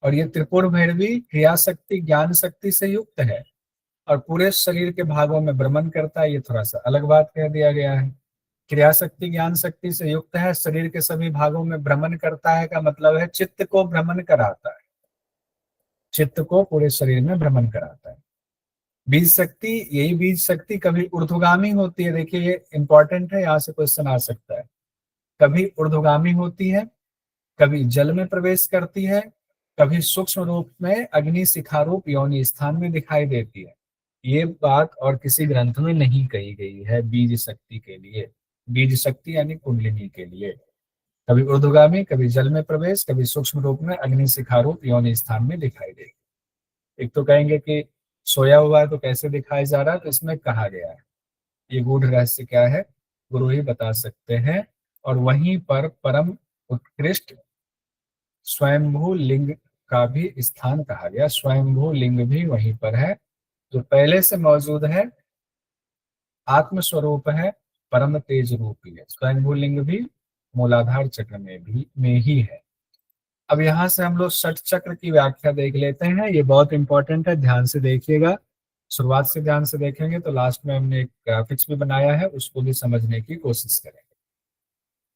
और ये त्रिपुर भैरवी क्रिया शक्ति, ज्ञान शक्ति से युक्त है और पूरे शरीर के भागों में भ्रमण करता है। ये थोड़ा सा अलग बात कह दिया गया है। क्रिया शक्ति, ज्ञान शक्ति से युक्त है, शरीर के सभी भागों में भ्रमण करता है का मतलब है चित्त को भ्रमण कराता है, चित्त को पूरे शरीर में भ्रमण कराता है। बीज शक्ति, यही बीज शक्ति कभी ऊर्ध्वगामी होती है। देखिए ये इंपॉर्टेंट है, यहाँ से क्वेश्चन आ सकता है। कभी ऊर्ध्वगामी होती है, कभी जल में प्रवेश करती है, कभी सूक्ष्म रूप में अग्नि शिखा रूप योनि स्थान में दिखाई देती है। ये बात और किसी ग्रंथ में नहीं कही गई है बीज शक्ति के लिए, बीज शक्ति यानी कुंडलिनी के लिए। कभी ऊर्ध्वगामी, कभी जल में प्रवेश, कभी सूक्ष्म रूप में अग्नि शिखा रूप योनि स्थान में दिखाई देगी। एक तो कहेंगे कि सोया हुआ है तो कैसे दिखाई जा रहा है, तो इसमें कहा गया है। ये गूढ़ रहस्य क्या है, गुरु ही बता सकते हैं। और वहीं पर परम उत्कृष्ट स्वयंभू लिंग का भी स्थान कहा गया, स्वयंभू लिंग भी वहीं पर है, जो पहले से मौजूद है, आत्मस्वरूप है, परम तेज रूपी है। स्वयंभू लिंग भी मूलाधार चक्र में ही है। अब यहाँ से हम लोग षट चक्र की व्याख्या देख लेते हैं, ये बहुत इंपॉर्टेंट है, ध्यान से देखिएगा। शुरुआत से ध्यान से देखेंगे तो लास्ट में हमने एक ग्राफिक्स भी बनाया है, उसको भी समझने की कोशिश करेंगे।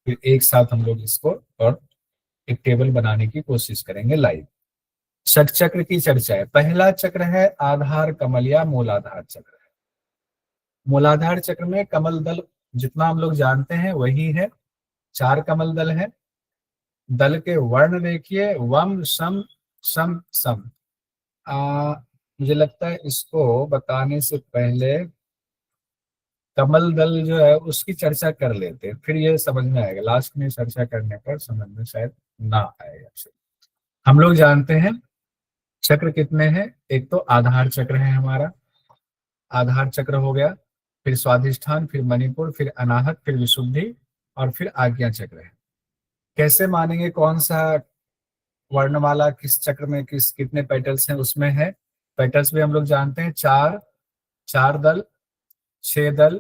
फिर एक साथ हम लोग इसको और एक टेबल बनाने की कोशिश करेंगे लाइव। षट चक्र की चर्चा है। पहला चक्र है आधार कमल या मूलाधार चक्र है। मूलाधार चक्र में कमल दल जितना हम लोग जानते हैं वही है, 4 कमल दल है। दल के वर्ण देखिए, वम सम सम सम। मुझे लगता है इसको बताने से पहले कमल दल जो है उसकी चर्चा कर लेते हैं, फिर ये समझ में आएगा। लास्ट में चर्चा करने पर समझ में शायद ना आएगा। हम लोग जानते हैं चक्र कितने हैं। एक तो आधार चक्र है हमारा, आधार चक्र हो गया, फिर स्वाधिष्ठान, फिर मणिपुर, फिर अनाहत, फिर विशुद्धि और फिर आज्ञा चक्र है। कैसे मानेंगे कौन सा वर्णमाला किस चक्र में किस कितने पेटल्स हैं उसमें है। पेटल्स भी हम लोग जानते हैं, 4 दल, 6 दल,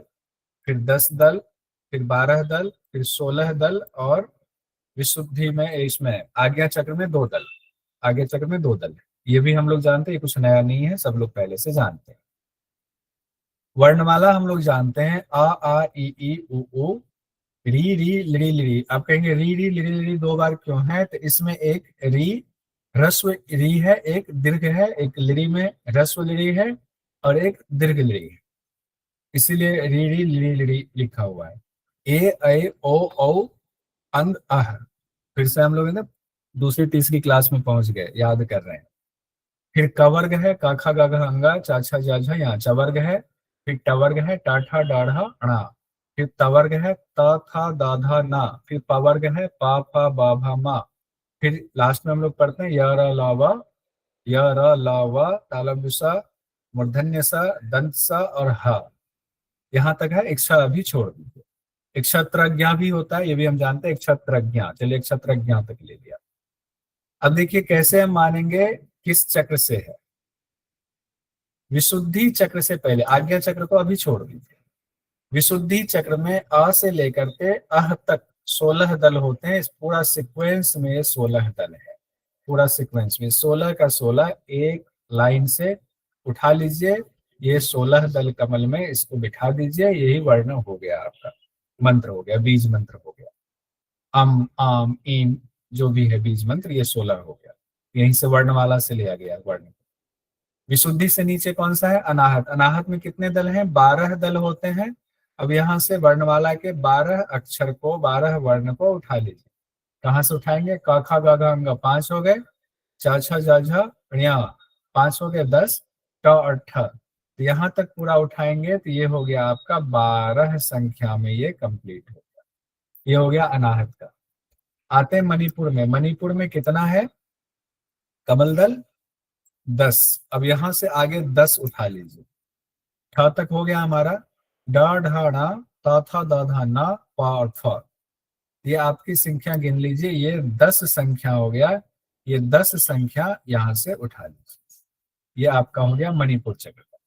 फिर 10 दल, फिर 12 दल, फिर 16 दल और विशुद्धि में इसमें आज्ञा चक्र में 2 दल, आज्ञा चक्र में 2 दल है। ये भी हम लोग जानते हैं, कुछ नया नहीं है, सब लोग पहले से जानते हैं। वर्णमाला हम लोग जानते हैं आ ई उ ऊ, री री लिरी लिरी। आप कहेंगे री री लिरी लिरी 2 बार क्यों है, तो इसमें एक री ह्रस्व री है, एक दीर्घ है, एक लिरी में ह्रस्व लिरी है और एक दीर्घ लिरी है, इसीलिए री री लिरी लिरी लिखा हुआ है। ए ओ औ अंग अह। फिर से हम लोग ना दूसरी तीसरी क्लास में पहुंच गए, याद कर रहे हैं। फिर कवर्ग है, काखा गाघा अंगा चाछा जाझा यहाँ चवर्ग है। फिर टवर्ग है ट ठ ड ढ ण, फिर तवर्ग है त थ द ध न, फिर पवर्ग है प फ ब भ म, फिर लास्ट में हम लोग पढ़ते हैं य र ल व, य र ल व, तालव्य स, मूर्धन्य स, दंत स और ह। यहाँ तक है। एक अभी छोड़ दीजिए। एक क्षत्रज्ञ भी होता है, ये भी हम जानते हैं। एक क्षत्रज्ञ, चलिए एक क्षत्रज्ञ तक ले लिया। अब देखिए कैसे हम मानेंगे किस चक्र से है। विशुद्धि चक्र से पहले, आज्ञा चक्र को अभी छोड़ दीजिए। विशुद्धि चक्र में अ से लेकर के अह तक 16 दल होते हैं। इस पूरा सीक्वेंस में 16 दल है। पूरा सीक्वेंस में 16 का 16 एक लाइन से उठा लीजिए। ये 16 दल कमल में इसको बिठा दीजिए। यही वर्ण हो गया आपका, मंत्र हो गया, बीज मंत्र हो गया। अम आम ईम जो भी है बीज मंत्र, ये 16 हो गया। यहीं से वर्णमाला से लिया गया वर्ण। विशुद्धि से नीचे कौन सा है? अनाहत। अनाहत में कितने दल हैं? 12 दल होते हैं। अब यहाँ से वर्णमाला के 12 अक्षर को, 12 वर्ण को उठा लीजिए। कहाँ से उठाएंगे? क ख ग घ अंग 5 हो गए, च छ ज झ ञ 5 हो गए, 10 ट और ठ। तो यहाँ तक पूरा उठाएंगे तो ये हो गया आपका 12 संख्या में ये कंप्लीट हो गया। ये हो गया अनाहत का। आते हैं मणिपुर में। मणिपुर में कितना है कमल दल? 10। अब यहां से आगे 10 उठा लीजिए। ठ तक हो गया हमारा। ड ढ ण त थ द ध न प और फ। ये आपकी संख्या गिन लीजिए, ये 10 संख्या हो गया। ये 10 संख्या यहां से उठा लीजिए। ये आपका हो गया मणिपुर चक्र का।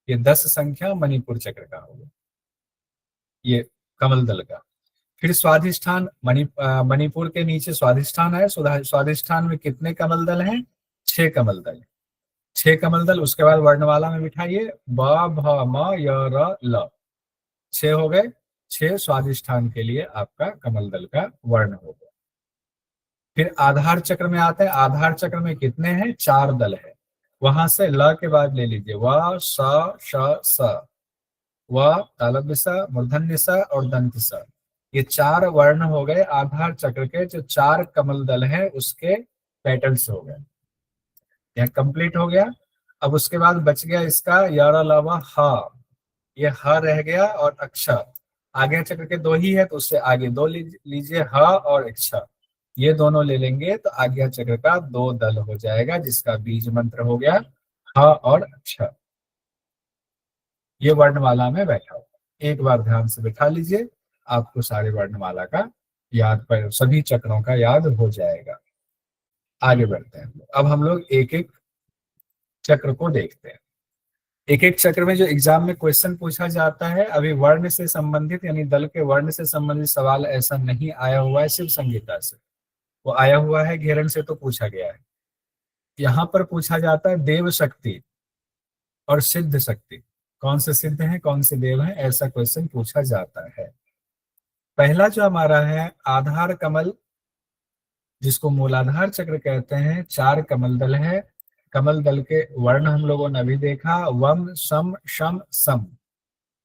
ये 10 संख्या मणिपुर चक्र का हो गया, ये कमल दल का। फिर स्वाधिष्ठान, मणिपुर के नीचे स्वाधिष्ठान है। स्वाधिष्ठान में कितने कमल दल हैं? 6 कमल दल। 6 कमल दल। उसके बाद वर्णमाला में बिठाइए ब भ म य र ल। 6 हो गए। 6 स्वाधिष्ठान के लिए आपका कमल दल का वर्ण हो गया। फिर आधार चक्र में आते हैं। आधार चक्र में कितने हैं? 4 दल है। वहां से ल के बाद ले लीजिए व स श स, व तालव्य स, मूर्धन्य स और दंत स। ये 4 वर्ण हो गए आधार चक्र के। जो 4 कमल दल है उसके पेटल्स हो गए। यह कंप्लीट हो गया। अब उसके बाद बच गया इसका यार अलावा ह। ये ह रह गया और अक्षर। आगे चक्र के 2 ही है तो उससे आगे 2 लीजिए, ह और अक्षर। ये दोनों ले लेंगे तो आज्ञा चक्र का 2 दल हो जाएगा, जिसका बीज मंत्र हो गया ह और अक्षर। ये वर्णमाला में बैठा हुआ। एक बार ध्यान से बैठा लीजिए, आपको सारे वर्णमाला का याद पर, सभी चक्रों का याद हो जाएगा। आगे बढ़ते हैं। अब हम लोग एक एक चक्र को देखते हैं। एक एक चक्र में जो एग्जाम में क्वेश्चन पूछा जाता है, अभी वर्ण से संबंधित यानी दल के वर्ण से संबंधित सवाल ऐसा नहीं आया हुआ है शिव संगीता से। वो आया हुआ है घेरन से, तो पूछा गया है। यहाँ पर पूछा जाता है देव शक्ति और सिद्ध शक्ति। कौन से सिद्ध हैं, कौन से देव हैं, ऐसा क्वेश्चन पूछा जाता है। पहला जो हमारा है आधार कमल, जिसको मूलाधार चक्र कहते हैं। 4 कमल दल है। कमल दल के वर्ण हम लोगों ने अभी देखा, वम सम शम सम।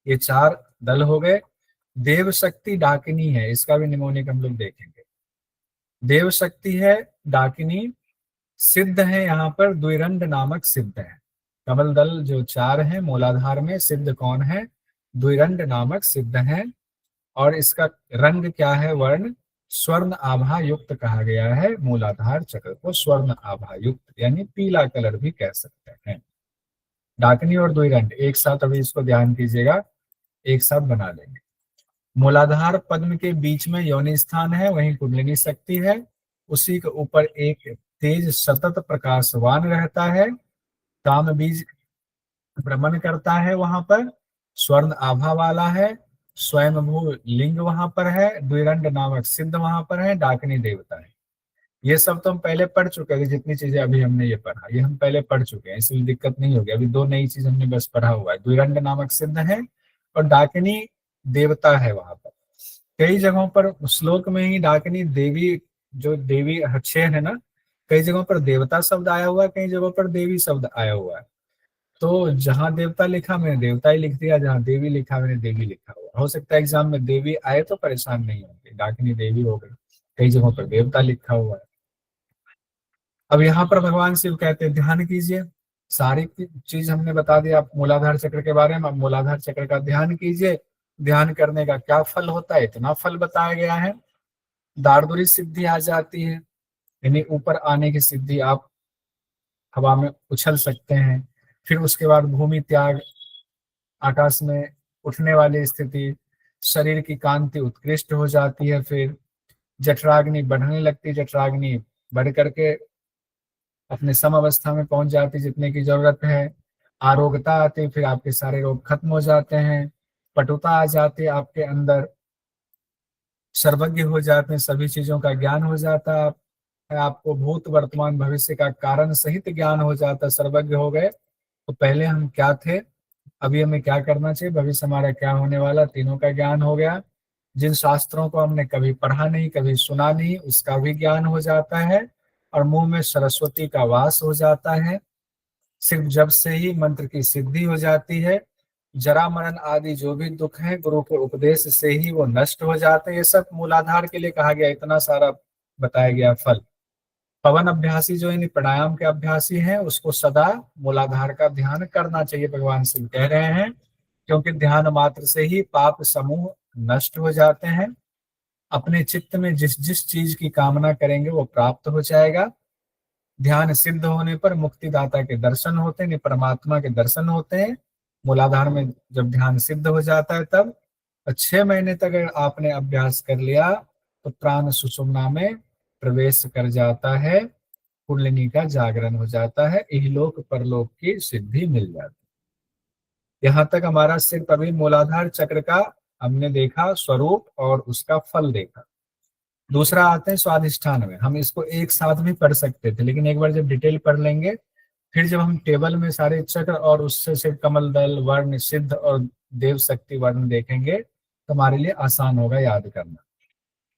ये 4 दल हो गए। देव शक्ति डाकिनी है, इसका भी निमोनिक हम लोग देखेंगे। देव शक्ति है, डाकिनी। सिद्ध है यहाँ पर द्विरंड नामक सिद्ध है। कमल दल जो 4 हैं मूलाधार में, सिद्ध कौन है? द्विरंड नामक सिद्ध है। और इसका रंग क्या है? वर्ण स्वर्ण आभा युक्त कहा गया है। मूलाधार चक्र को स्वर्ण आभा युक्त यानी पीला कलर भी कह सकते हैं। डाकिनी और द्विरंड एक साथ, अभी इसको ध्यान कीजिएगा, एक साथ बना लेंगे। मूलाधार पद्म के बीच में योनि स्थान है, वहीं कुंडलिनी शक्ति है। उसी के ऊपर एक तेज सतत प्रकाशवान रहता है। काम बीज भ्रमण करता है, वहां पर स्वर्ण आभा वाला है। स्वयंभू लिंग वहां पर है। द्विरंड नामक सिद्ध वहां पर है। डाकिनी देवता है। ये सब तो हम पहले पढ़ चुके हैं। जितनी चीजें अभी हमने ये पढ़ा, ये हम पहले पढ़ चुके हैं, इसलिए दिक्कत नहीं होगी। अभी 2 नई चीज हमने बस पढ़ा हुआ है। द्विरंड नामक सिद्ध है और डाकिनी देवता है वहां पर। कई जगहों पर श्लोक में ही डाकिनी देवी, जो देवी 6 है ना, कई जगहों पर देवता शब्द आया हुआ है, कई जगहों पर देवी शब्द आया हुआ है। तो जहां देवता लिखा मैंने देवता ही लिख दिया, जहां देवी लिखा मैंने देवी लिखा हुआ। हो सकता है एग्जाम में देवी आए तो परेशान नहीं होंगे, डाकिनी देवी हो गई। कई जगहों पर देवता लिखा हुआ है। अब यहाँ पर भगवान शिव कहते हैं ध्यान कीजिए, सारी चीज हमने बता दी आप मूलाधार चक्र के बारे में। अब मूलाधार चक्र का ध्यान कीजिए। ध्यान करने का क्या फल होता है, इतना फल बताया गया है। दारदुरी सिद्धि आ जाती है, यानी ऊपर आने की सिद्धि, आप हवा में उछल सकते हैं। फिर उसके बाद भूमि त्याग, आकाश में उठने वाली स्थिति, शरीर की कांति उत्कृष्ट हो जाती है। फिर जठराग्नि बढ़ने लगती, जठराग्नि बढ़ करके अपने सम अवस्था में पहुंच जाती जितने की जरूरत है। आरोग्यता आती, फिर आपके सारे रोग खत्म हो जाते हैं। पटुता आ जाती है आपके अंदर, सर्वज्ञ हो जाते हैं, सभी चीजों का ज्ञान हो जाता है आपको, भूत वर्तमान भविष्य का कारण सहित ज्ञान हो जाता है। सर्वज्ञ हो गए तो पहले हम क्या थे, अभी हमें क्या करना चाहिए, भविष्य हमारा क्या होने वाला, तीनों का ज्ञान हो गया। जिन शास्त्रों को हमने कभी पढ़ा नहीं, कभी सुना नहीं, उसका भी ज्ञान हो जाता है। और मुंह में सरस्वती का वास हो जाता है। सिर्फ जब से ही मंत्र की सिद्धि हो जाती है। जरा मरण आदि जो भी दुख है गुरु के उपदेश से ही वो नष्ट हो जाते हैं। ये सब मूलाधार के लिए कहा गया, इतना सारा बताया गया फल। पवन अभ्यासी जो इन प्राणायाम के अभ्यासी हैं उसको सदा मूलाधार का ध्यान करना चाहिए, भगवान शिव कह रहे हैं। क्योंकि ध्यान मात्र से ही पाप समूह नष्ट हो जाते हैं। अपने चित्त में जिस जिस चीज की कामना करेंगे वो प्राप्त हो जाएगा। ध्यान सिद्ध होने पर मुक्तिदाता के दर्शन होते हैं, परमात्मा के दर्शन होते हैं। मूलाधार में जब ध्यान सिद्ध हो जाता है तब 6 महीने तक अगर आपने अभ्यास कर लिया तो प्राण सुषुम्ना में प्रवेश कर जाता है, कुंडलिनी का जागरण हो जाता है, इहलोक परलोक की सिद्धि मिल जाती है। यहाँ तक हमारा सिर्फ अभी मूलाधार चक्र का हमने देखा स्वरूप और उसका फल देखा। दूसरा आते हैं स्वाधिष्ठान में। हम इसको एक साथ भी पढ़ सकते थे, लेकिन एक बार जब डिटेल पढ़ लेंगे, फिर जब हम टेबल में सारे चक्र और उससे सिर्फ कमल दल वर्ण सिद्ध और देव शक्ति वर्ण देखेंगे तो हमारे लिए आसान होगा याद करना।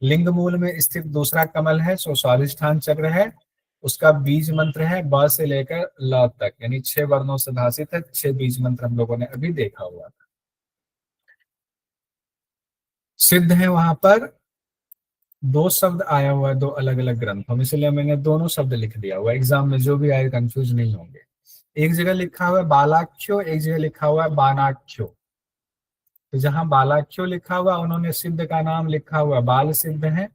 लिंग मूल में स्थित दूसरा कमल है सो स्वाधिष्ठान चक्र है। उसका बीज मंत्र है ब से लेकर ल तक, यानी 6 वर्णों से भाषित है। 6 बीज मंत्र हम लोगों ने अभी देखा हुआ था। सिद्ध है वहां पर 2 शब्द आया हुआ है 2 अलग अलग ग्रंथों में, इसलिए मैंने दोनों शब्द लिख दिया हुआ। एग्जाम में जो भी आए कंफ्यूज नहीं होंगे। एक जगह लिखा हुआ है बालाख्यो, एक जगह लिखा हुआ है बानाख्यो। तो जहां बालाख्यो लिखा हुआ उन्होंने सिद्ध का नाम लिखा हुआ बाल सिद्ध है।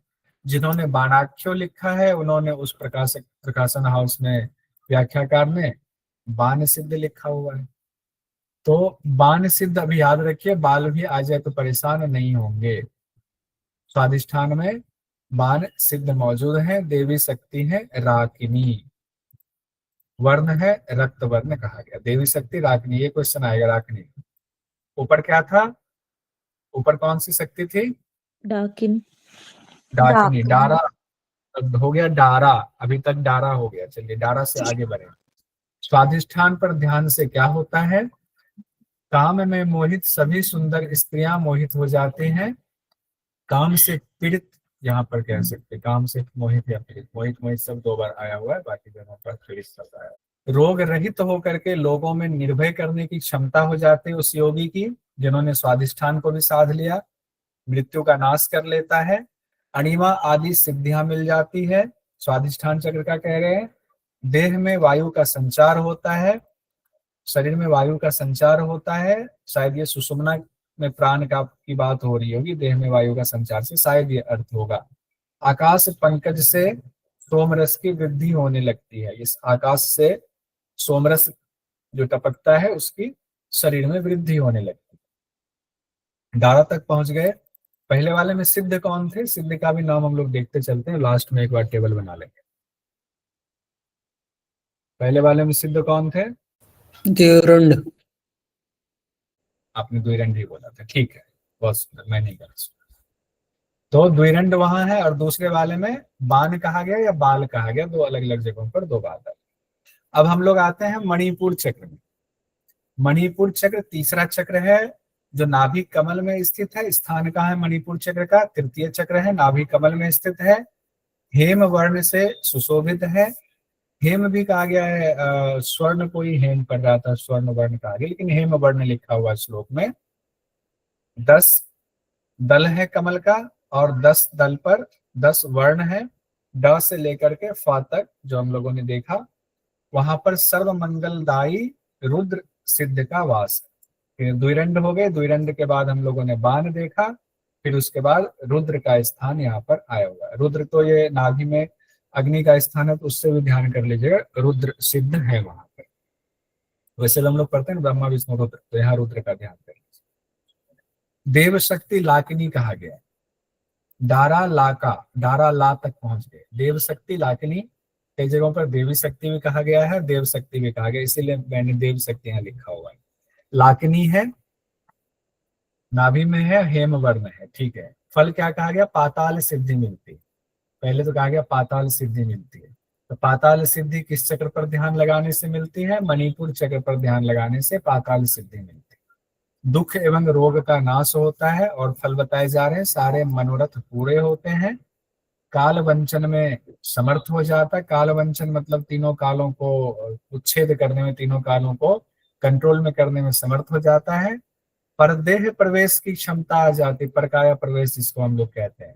जिन्होंने बानाख्यो लिखा है उन्होंने उस प्रकाशन हाउस में व्याख्याकार ने बान सिद्ध लिखा हुआ है। तो बान सिद्ध अभी याद रखिए, बाल भी आ जाए तो परेशान नहीं होंगे। स्वादिष्ठान में बाण सिद्ध मौजूद है। देवी शक्ति है राकिनी, वर्ण है रक्त वर्ण कहा गया। देवी शक्ति राकिनी, ये क्वेश्चन आएगा राकिनी। ऊपर क्या था, ऊपर कौन सी शक्ति थी, डाकिन डाकिनी। डारा अब हो गया डारा, अभी तक डारा हो गया। चलिए डारा से आगे बढ़े। स्वादिष्ठान पर ध्यान से क्या होता है, काम में मोहित सभी सुंदर स्त्रियां मोहित हो जाती हैं। काम से पीड़ित, यहाँ पर कह सकते काम से मोहित या पीड़ित, मोहित मोहित सब 2 बार आया हुआ है, बाकी जगहों पर पीड़ित शब्द आया। रोग रहित होकर के लोगों में निर्भय करने की क्षमता हो जाती है उस योगी की जिन्होंने स्वादिष्ठान को भी साध लिया। मृत्यु का नाश कर लेता है। अणिमा आदि सिद्धियां मिल जाती है, स्वादिष्ठान चक्र का कह रहे हैं। देह में वायु का संचार होता है, शरीर में वायु का संचार होता है। शायद ये सुषुम्ना में प्राण का की बात हो रही होगी, देह में वायु का संचार से शायद ये अर्थ होगा। आकाश पंकज से सोमरस की वृद्धि होने लगती है। इस आकाश से सोमरस जो टपकता है उसकी शरीर में वृद्धि होने लगती है। डारा तक पहुंच गए। पहले वाले में सिद्ध कौन थे, सिद्ध का भी नाम हम लोग देखते चलते हैं, लास्ट में एक बार टेबल बना लेंगे। पहले वाले में सिद्ध कौन थे, देवरंड। आपने द्विरंड ही बोला था, ठीक है, बहुत सुंदर, मैं नहीं कर सकता। तो द्विरंड वहां है और दूसरे वाले में बाण कहा गया या बाल कहा गया, 2 अलग अलग जगहों पर 2 बात है। अब हम लोग आते हैं मणिपुर चक्र में। मणिपुर चक्र तीसरा चक्र है जो नाभि कमल में स्थित है। स्थान कहाँ है मणिपुर चक्र का, तृतीय चक्र है, नाभि कमल में स्थित है। हेम वर्ण से सुशोभित है। हेम भी कहा गया है, स्वर्ण कोई हेम पढ़ रहा था, स्वर्ण वर्ण कहा गया, लेकिन हेम वर्ण लिखा हुआ श्लोक में। 10 दल है कमल का और 10 दल पर 10 वर्ण है। ड से लेकर के फ तक जो हम लोगों ने देखा वहां पर सर्व मंगलदायी रुद्र सिद्ध का वास है। फिर द्विरंड हो गए, द्विरंड के बाद हम लोगों ने बाण देखा, फिर उसके बाद रुद्र का स्थान यहाँ पर आया हुआ है। रुद्र तो ये नाभि में अग्नि का स्थान है, तो उससे भी ध्यान कर लीजिएगा, रुद्र सिद्ध है वहां पर। वैसे हम लोग पढ़ते हैं ना ब्रह्मा विष्णु रुद्र, तो यहाँ रुद्र का ध्यान कर लीजिए। देव शक्ति लाकिनी कहा गया है। डारा लाका, डारा ला तक पहुंच गए। देव शक्ति लाकिनी, कई जगहों पर देवी शक्ति भी कहा गया है, देव शक्ति भी कहा गया, इसीलिए मैंने देव शक्ति यहाँ लिखा हुआ है। लाकिनी है, नाभि में है, हेम वर्ण है, ठीक है। फल क्या कहा गया? पाताल सिद्धि मिलती है। पहले तो कहा गया पाताल सिद्धि मिलती है, तो पाताल सिद्धि किस चक्र पर ध्यान लगाने से मिलती है? मणिपुर चक्र पर ध्यान लगाने से पाताल सिद्धि मिलती है। दुख एवं रोग का नाश होता है, और फल बताए जा रहे हैं, सारे मनोरथ पूरे होते हैं। काल वंचन में समर्थ हो जाता है। काल वंचन मतलब तीनों कालों को उच्छेद करने में, तीनों कालों को कंट्रोल में करने में समर्थ हो जाता है। परदेह प्रवेश की क्षमता आ जाती, परकाया प्रवेश जिसको हम लोग कहते हैं।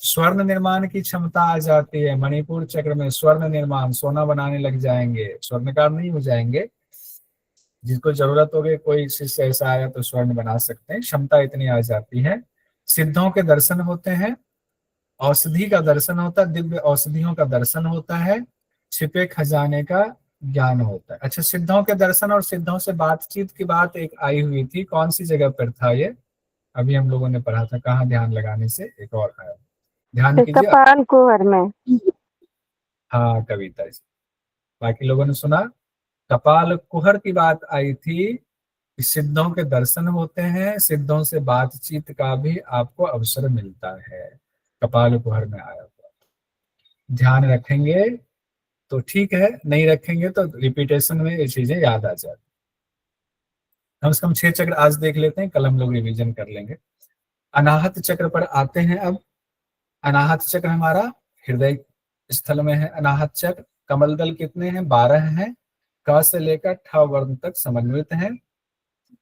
स्वर्ण निर्माण की क्षमता आ जाती है। मणिपुर चक्र में स्वर्ण निर्माण, सोना बनाने लग जाएंगे, स्वर्णकार नहीं हो जाएंगे, जिसको जरूरत हो गई, कोई शिष्य ऐसा आया तो स्वर्ण बना सकते हैं, क्षमता इतनी आ जाती है। सिद्धों के दर्शन होते हैं, औषधि का दर्शन होता है, दिव्य औषधियों का दर्शन होता है, छिपे खजाने का ज्ञान होता है। अच्छा, सिद्धों के दर्शन और सिद्धों से बातचीत की बात एक आई हुई थी, कौन सी जगह पर था ये? अभी हम लोगों ने पढ़ा था, कहाँ ध्यान लगाने से एक और आया, ध्यान कीजिए। कपाल कुहर में। हाँ, कविता जी, बाकी लोगों ने सुना। कपाल कुहर की बात आई थी कि सिद्धों के दर्शन होते हैं, सिद्धों से बातचीत का भी आपको अवसर मिलता है। कपाल कुहर में आया हुआ, ध्यान रखेंगे तो ठीक है, नहीं रखेंगे तो रिपीटेशन में ये चीजें याद आ जाती। कम से कम 6 चक्र आज देख लेते हैं, कल हम लोग रिवीजन कर लेंगे। अनाहत चक्र पर आते हैं अब। अनाहत चक्र हमारा हृदय स्थल में है। अनाहत चक्र, कमल दल कितने हैं? 12 हैं। क से लेकर ठ वर्ण तक समन्वित हैं।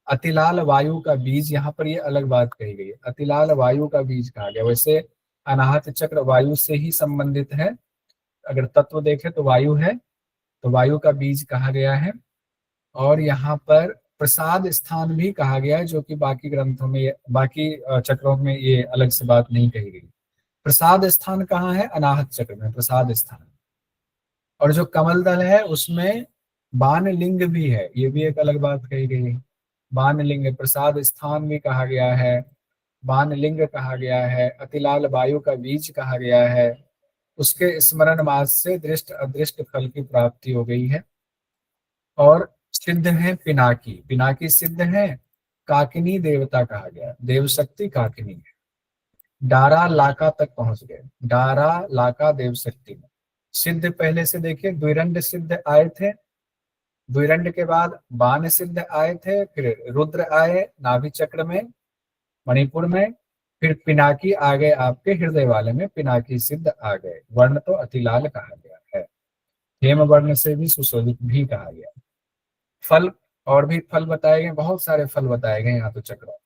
अतिलाल वायु का बीज, यहाँ पर ये अलग बात कही गई है, अतिलाल वायु का बीज कहा गया। वैसे अनाहत चक्र वायु से ही संबंधित है, अगर तत्व देखें तो वायु है, तो वायु का बीज कहा गया है। और यहाँ पर प्रसाद स्थान भी कहा गया है, जो कि बाकी ग्रंथों में, बाकी चक्रों में ये अलग से बात नहीं कही गई। प्रसाद स्थान कहाँ है? अनाहत चक्र में प्रसाद स्थान। और जो कमल दल है उसमें बाण लिंग भी है, ये भी एक अलग बात कही गई है। बाण लिंग, प्रसाद स्थान भी कहा गया है, बाण लिंग कहा गया है, अतिलाल वायु का बीज कहा गया है। उसके स्मरण मास से दृष्ट अदृष्ट फल की प्राप्ति हो गई है। और सिद्ध है पिनाकी, पिनाकी सिद्ध है। काकिनी देवता कहा गया, देव शक्ति काकिनी है। डारा लाका तक पहुंच गए, डारा लाका देव शक्ति में। सिद्ध पहले से देखिए, द्विरंड सिद्ध आए थे, द्विरंड के बाद बाण सिद्ध आए थे, फिर रुद्र आए नाभि चक्र में, मणिपुर में, फिर पिनाकी आ गए आपके हृदय वाले में, पिनाकी सिद्ध आ गए। वर्ण तो अतिलाल कहा गया है, हेम वर्ण से भी सुशोभित भी कहा गया। फल, और भी फल बताए गए, बहुत सारे फल बताए गए यहाँ तो चक्र।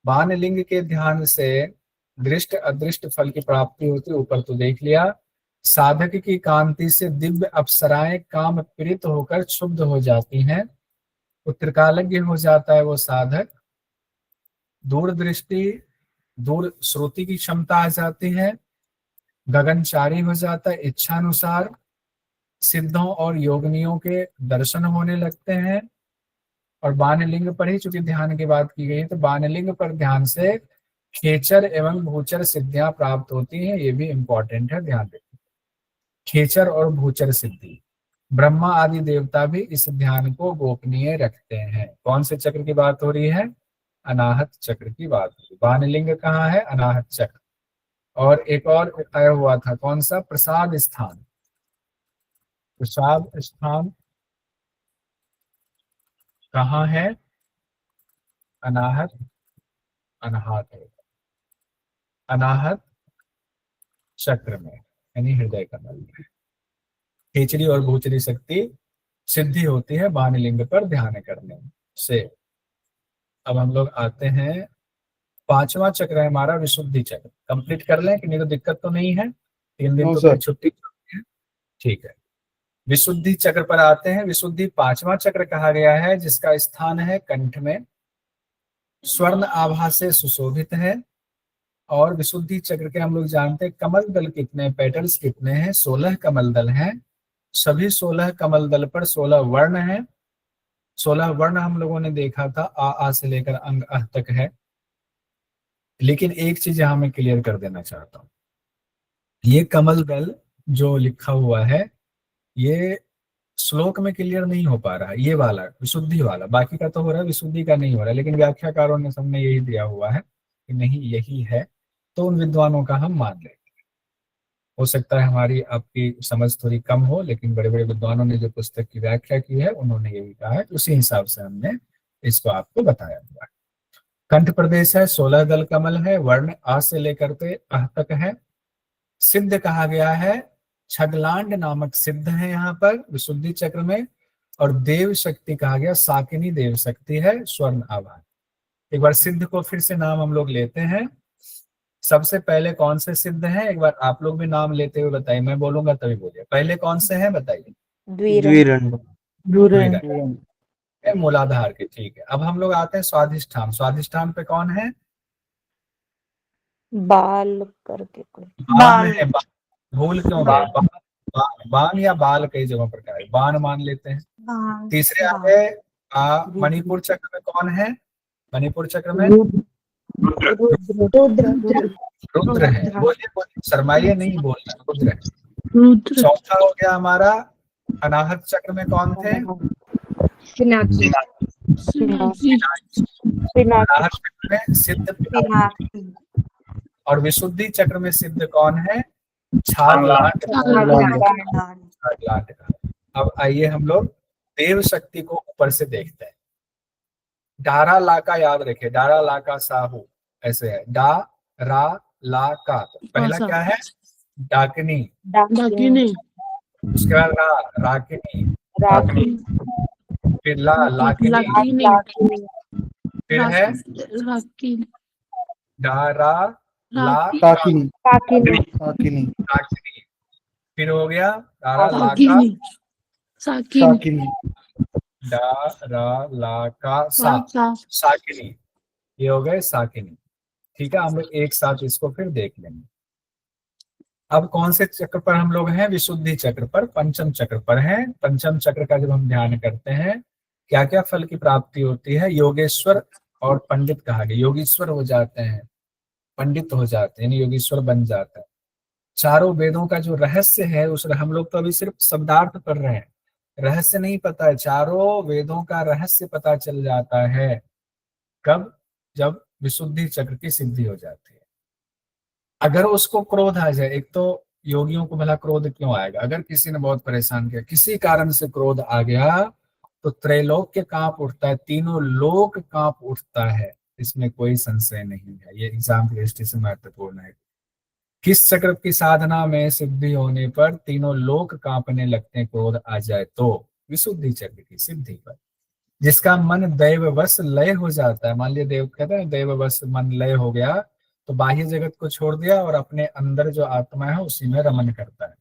बाण लिंग के ध्यान से दृष्ट अदृष्ट फल की प्राप्ति होती, ऊपर तो देख लिया। साधक की कांति से दिव्य अप्सराएं काम पीड़ित होकर क्षुब्ध हो जाती हैं, उत्तरकालज्ञ हो जाता है वो साधक। दूर दृष्टि, दूर श्रुति की क्षमता आ जाती है, गगनचारी हो जाता है, इच्छानुसार सिद्धों और योगनियों के दर्शन होने लगते हैं। और बाणलिंग पर ही चूंकि ध्यान की बात की गई है, तो बाणलिंग पर ध्यान से खेचर एवं भूचर सिद्धियां प्राप्त होती हैं, ये भी इंपॉर्टेंट है, ध्यान रखिए। खेचर और भूचर सिद्धि, ब्रह्मा आदि देवता भी इस ध्यान को गोपनीय रखते हैं। कौन से चक्र की बात हो रही है? अनाहत चक्र की बात हो रही है। बाणलिंग कहाँ है? अनाहत चक्र। और एक और आया हुआ था, कौन सा? प्रसाद स्थान। प्रसाद स्थान कहाँ है? अनाहत, अनाहत है, अनाहत चक्र में, यानी हृदय कमल में। खेचरी और भूचरी शक्ति सिद्धि होती है बाणलिंग पर ध्यान करने से। अब हम लोग आते हैं, 5वां चक्र है हमारा विशुद्धि चक्र। कंप्लीट कर लें कि नहीं तो दिक्कत तो नहीं है? 3 दिन तो फिर छुट्टी है, ठीक है। विशुद्धि चक्र पर आते हैं। विशुद्धि पांचवा चक्र कहा गया है, जिसका स्थान है कंठ में, स्वर्ण आभा से सुशोभित है। और विशुद्धि चक्र के हम लोग जानते हैं कमल दल कितने, पेटल्स कितने हैं, 16 कमल दल हैं। सभी 16 कमल दल पर 16 वर्ण हैं। 16 वर्ण हम लोगों ने देखा था, आ से लेकर अंग अह तक है। लेकिन एक चीज यहाँ मैं क्लियर कर देना चाहता हूँ, ये कमल दल जो लिखा हुआ है ये श्लोक में क्लियर नहीं हो पा रहा है, ये वाला विशुद्धि वाला, बाकी का तो हो रहा है, विशुद्धि का नहीं हो रहा है। लेकिन व्याख्याकारों ने सबने यही दिया हुआ है कि नहीं यही है, तो उन विद्वानों का हम मान लें। हो सकता है हमारी आपकी समझ थोड़ी कम हो, लेकिन बड़े बड़े विद्वानों ने जो पुस्तक की व्याख्या की है उन्होंने यही कहा है, उसी हिसाब से हमने इसको आपको बताया हुआ है। कंठ प्रदेश है, 16 दल कमल है, वर्ण आ से लेकर के अह तक है। सिद्ध कहा गया है, छगलांड नामक सिद्ध है यहाँ पर विशुद्धि चक्र में। और देव शक्ति कहा गया, साकिनी देव शक्ति है, स्वर्ण आभा। एक बार सिद्ध को फिर से नाम हम लोग लेते हैं। सबसे पहले कौन से सिद्ध हैं, एक बार आप लोग भी नाम लेते हुए बताइए, मैं बोलूंगा तभी बोलिए। पहले कौन से हैं बताइए। द्विरंड। द्विरंड, मूलाधार के, ठीक है। अब हम लोग आते हैं स्वाधिष्ठान। स्वाधिष्ठान पे कौन है, बाल करके कोई बाण है। भूल क्यों गए, बाण या बाल कई जगहों पर कहा है, बाण मान लेते हैं। तीसरे आ गए मणिपुर चक्र में कौन है, मणिपुर चक्र में रुद्र है। बोलिए बोलिए, शर्माइए नहीं, बोलना, रुद्र है। चौथा हो गया हमारा अनाहत चक्र में कौन थे, अनाहत चक्र में सिद्ध पिनाकी। और विशुद्धि चक्र में सिद्ध कौन है, छागलाट। अब आइए हम लोग देव शक्ति को ऊपर से देखते हैं। डारा ला का याद रखे, डारा ला का साहू ऐसे है, डा रा ला का। पहला क्या है, डाकिनी, उसके बाद रा, राकिनी, फिर ला, लाकिनी, फिर है डारा ला काकिनी, फिर हो गया डारा ला का साकिनी, डारा ला का साकिनी, ये हो गए साकिनी। ठीक है, हम लोग एक साथ इसको फिर देख लेंगे। अब कौन से चक्र पर हम लोग हैं, विशुद्धि चक्र पर, पंचम चक्र पर हैं। पंचम चक्र का जब हम ध्यान करते हैं क्या क्या फल की प्राप्ति होती है, योगेश्वर और पंडित कहा गया। योगीश्वर हो जाते हैं, पंडित हो जाते हैं, योगीश्वर बन जाता है। चारों वेदों का जो रहस्य है उस, हम लोग तो अभी सिर्फ शब्दार्थ पढ़ रहे हैं, रहस्य नहीं पता है। चारों वेदों का रहस्य पता चल जाता है कब, जब विशुद्धि चक्र की सिद्धि हो जाती है। अगर उसको क्रोध आ जाए, एक तो योगियों को भला क्रोध क्यों आएगा, अगर किसी ने बहुत परेशान किया, किसी कारण से क्रोध आ गया तो त्रैलोक्य कांप उठता है, तीनों लोक कांप उठता है, इसमें कोई संशय नहीं है। ये एग्जाम की दृष्टि से महत्वपूर्ण है। किस चक्र की साधना में सिद्धि होने पर तीनों लोक कांपने लगते हैं, क्रोध आ जाए तो, विशुद्धि चक्र की सिद्धि पर। जिसका मन दैववश लय हो जाता है, मान लिया देव कहते हैं दैववश मन लय हो गया, तो बाह्य जगत को छोड़ दिया और अपने अंदर जो आत्मा है उसी में रमन करता है।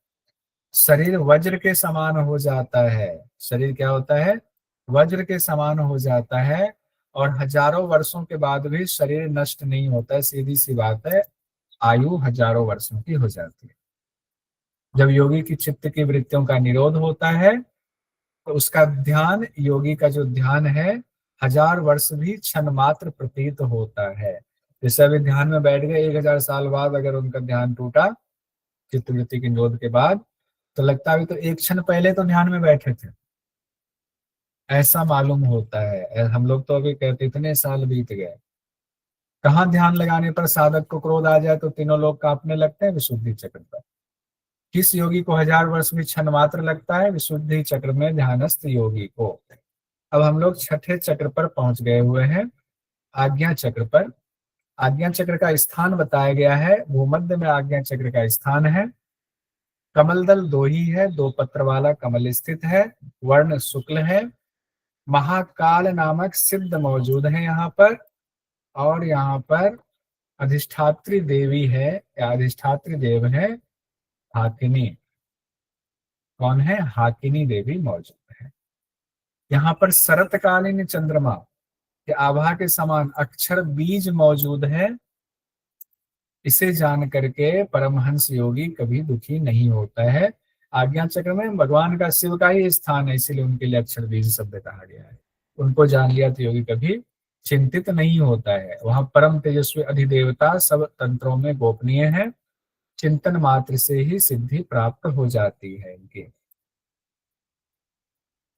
शरीर वज्र के समान हो जाता है, शरीर क्या होता है, वज्र के समान हो जाता है। और हजारों वर्षों के बाद भी शरीर नष्ट नहीं होता है, सीधी सी बात है, आयु हजारों वर्षों की हो जाती है। जब योगी की चित्त की वृत्तियों का निरोध होता है तो उसका ध्यान, योगी का जो ध्यान है, 1000 वर्ष भी क्षण मात्र प्रतीत होता है। जैसे अभी ध्यान में बैठ गए, 1000 साल बाद अगर उनका ध्यान टूटा चित्त वृत्ति के निरोध के बाद, तो लगता है तो एक क्षण पहले तो ध्यान में बैठे थे, ऐसा मालूम होता है। हम लोग तो अभी कहते इतने साल बीत गए। कहाँ ध्यान लगाने पर साधक को क्रोध आ जाए तो तीनों लोग कांपने लगते हैं, विशुद्धि चक्र पर। किस योगी को 1000 वर्ष भी क्षण मात्र लगता है, विशुद्धि चक्र में ध्यानस्थ योगी को। अब हम लोग छठे चक्र पर पहुंच गए हुए हैं, आज्ञा चक्र पर। आज्ञा चक्र का स्थान बताया गया है, भूमध्य में आज्ञा चक्र का स्थान है। कमल दल 2 ही है, 2 पत्र वाला कमल स्थित है, वर्ण शुक्ल है। महाकाल नामक सिद्ध मौजूद है यहाँ पर, और यहाँ पर अधिष्ठात्री देवी है, या अधिष्ठात्री देव है हाथिनी। कौन है? हाकिनी देवी मौजूद है। यहाँ पर शरतकालीन चंद्रमा के आभा के समान अक्षर बीज मौजूद है। इसे जान करके परमहंस योगी कभी दुखी नहीं होता है। आज्ञा चक्र में भगवान का, शिव का ही स्थान है, इसीलिए उनके लिए अक्षर बीज शब्द कहा गया है। उनको जान लिया तो योगी कभी चिंतित नहीं होता है। वहां परम तेजस्वी अधिदेवता सब तंत्रों में गोपनीय है। चिंतन मात्र से ही सिद्धि प्राप्त हो जाती है इनकी।